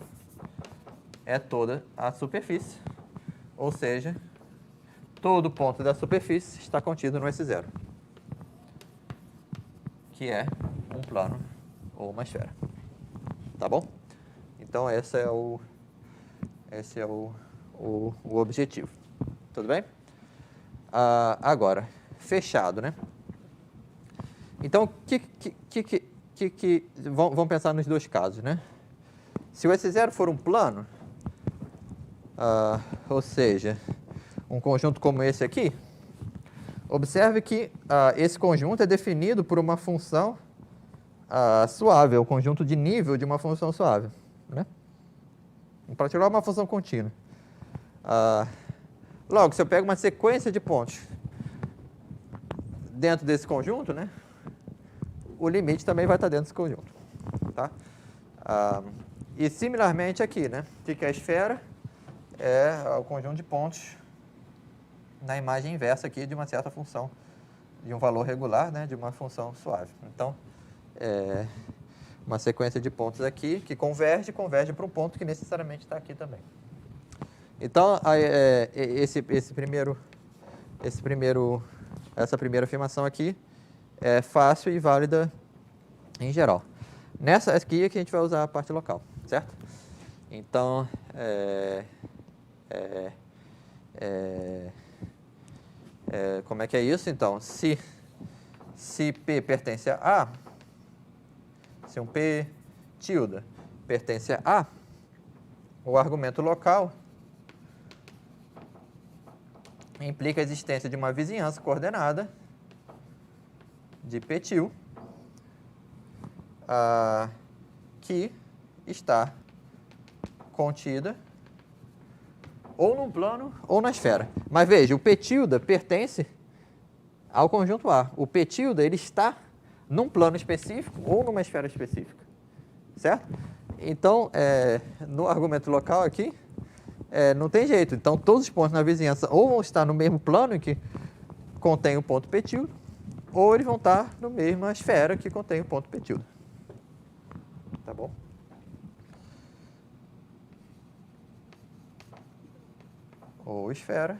é toda a superfície, ou seja, todo ponto da superfície está contido no S0, que é um plano ou uma esfera. Tá bom? Então, esse é o objetivo. Tudo bem? Agora, fechado, né? Então, vamos pensar nos dois casos, né? Se o S0 for um plano, ou seja, um conjunto como esse aqui, observe que esse conjunto é definido por uma função suave, é o conjunto de nível de uma função suave, né? Em particular, uma função contínua. Logo, se eu pego uma sequência de pontos dentro desse conjunto, né, o limite também vai estar dentro desse conjunto. Tá? E similarmente aqui, né, o que é a esfera? É o conjunto de pontos na imagem inversa aqui de uma certa função, de um valor regular, né, de uma função suave. Então, uma sequência de pontos aqui que converge para um ponto que necessariamente está aqui também. Então, essa primeira afirmação aqui é fácil e válida em geral. Nessa aqui é que a gente vai usar a parte local, certo? Então, como é que é isso? Então, se P pertence a A, se um P tilde pertence a A, o argumento local implica a existência de uma vizinhança coordenada de P til que está contida ou num plano ou na esfera. Mas veja, o P tilde pertence ao conjunto A. O P tilde ele está num plano específico ou numa esfera específica, certo? Então, no argumento local aqui, não tem jeito. Então, todos os pontos na vizinhança ou vão estar no mesmo plano que contém o ponto P tilde, ou eles vão estar na mesma esfera que contém o ponto P tilde. Tá bom? Ou esfera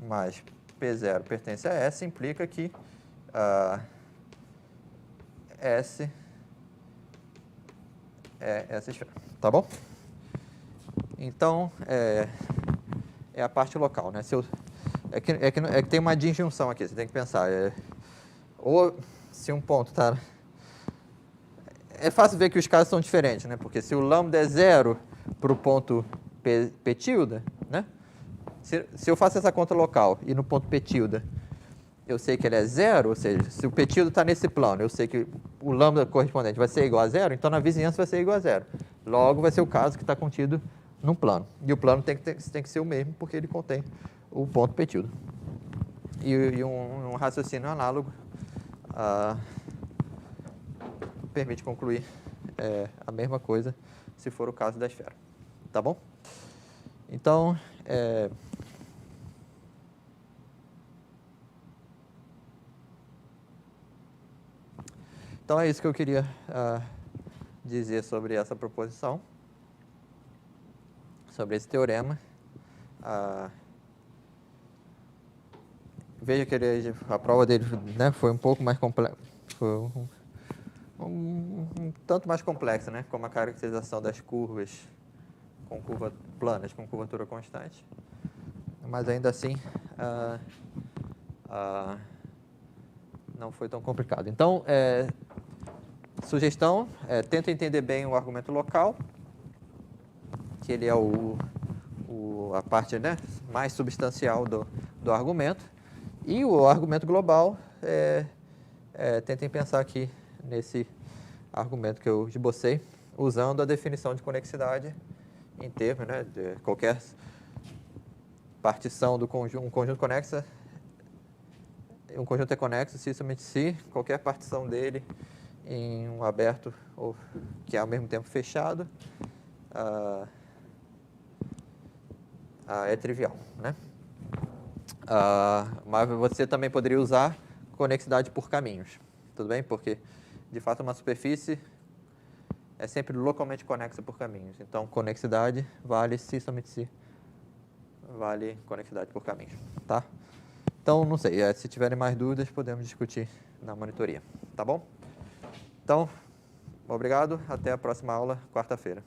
mais P0 pertence a S, implica que S é essa esfera. Tá bom? Então, é a parte local, né? É que tem uma disjunção aqui, você tem que pensar. Ou se um ponto está... É fácil ver que os casos são diferentes, né? Porque se o lambda é 0 para o ponto P tilde, né? Se eu faço essa conta local e no ponto P tilde eu sei que ele é 0, ou seja, se o P tilde está nesse plano, eu sei que o lambda correspondente vai ser igual a 0, então na vizinhança vai ser igual a 0. Logo, vai ser o caso que está contido num plano. E o plano tem que ser o mesmo, porque ele contém o ponto P tilde. E um raciocínio análogo permite concluir a mesma coisa se for o caso da esfera. Tá bom? Então, é isso que eu queria dizer sobre essa proposição, sobre esse teorema. Veja que a prova dele, né, foi um pouco mais complexa, foi um tanto mais complexa, né, como a caracterização das curvas com curva planas, com curvatura constante, mas ainda assim não foi tão complicado. Então, sugestão, tenta entender bem o argumento local, que ele é a parte, né, mais substancial do argumento, e o argumento global, tentem pensar aqui nesse argumento que eu esbocei, usando a definição de conexidade em termos, né, de qualquer partição do conjunto, um conjunto conexo é conexo se somente se qualquer partição dele em um aberto ou que é ao mesmo tempo fechado é trivial, né? Mas você também poderia usar conexidade por caminhos, tudo bem? Porque, de fato, uma superfície é sempre localmente conexa por caminhos. Então, conexidade vale se somente se vale conexidade por caminhos, tá? Então, não sei, se tiverem mais dúvidas, podemos discutir na monitoria, tá bom? Então, obrigado, até a próxima aula, quarta-feira.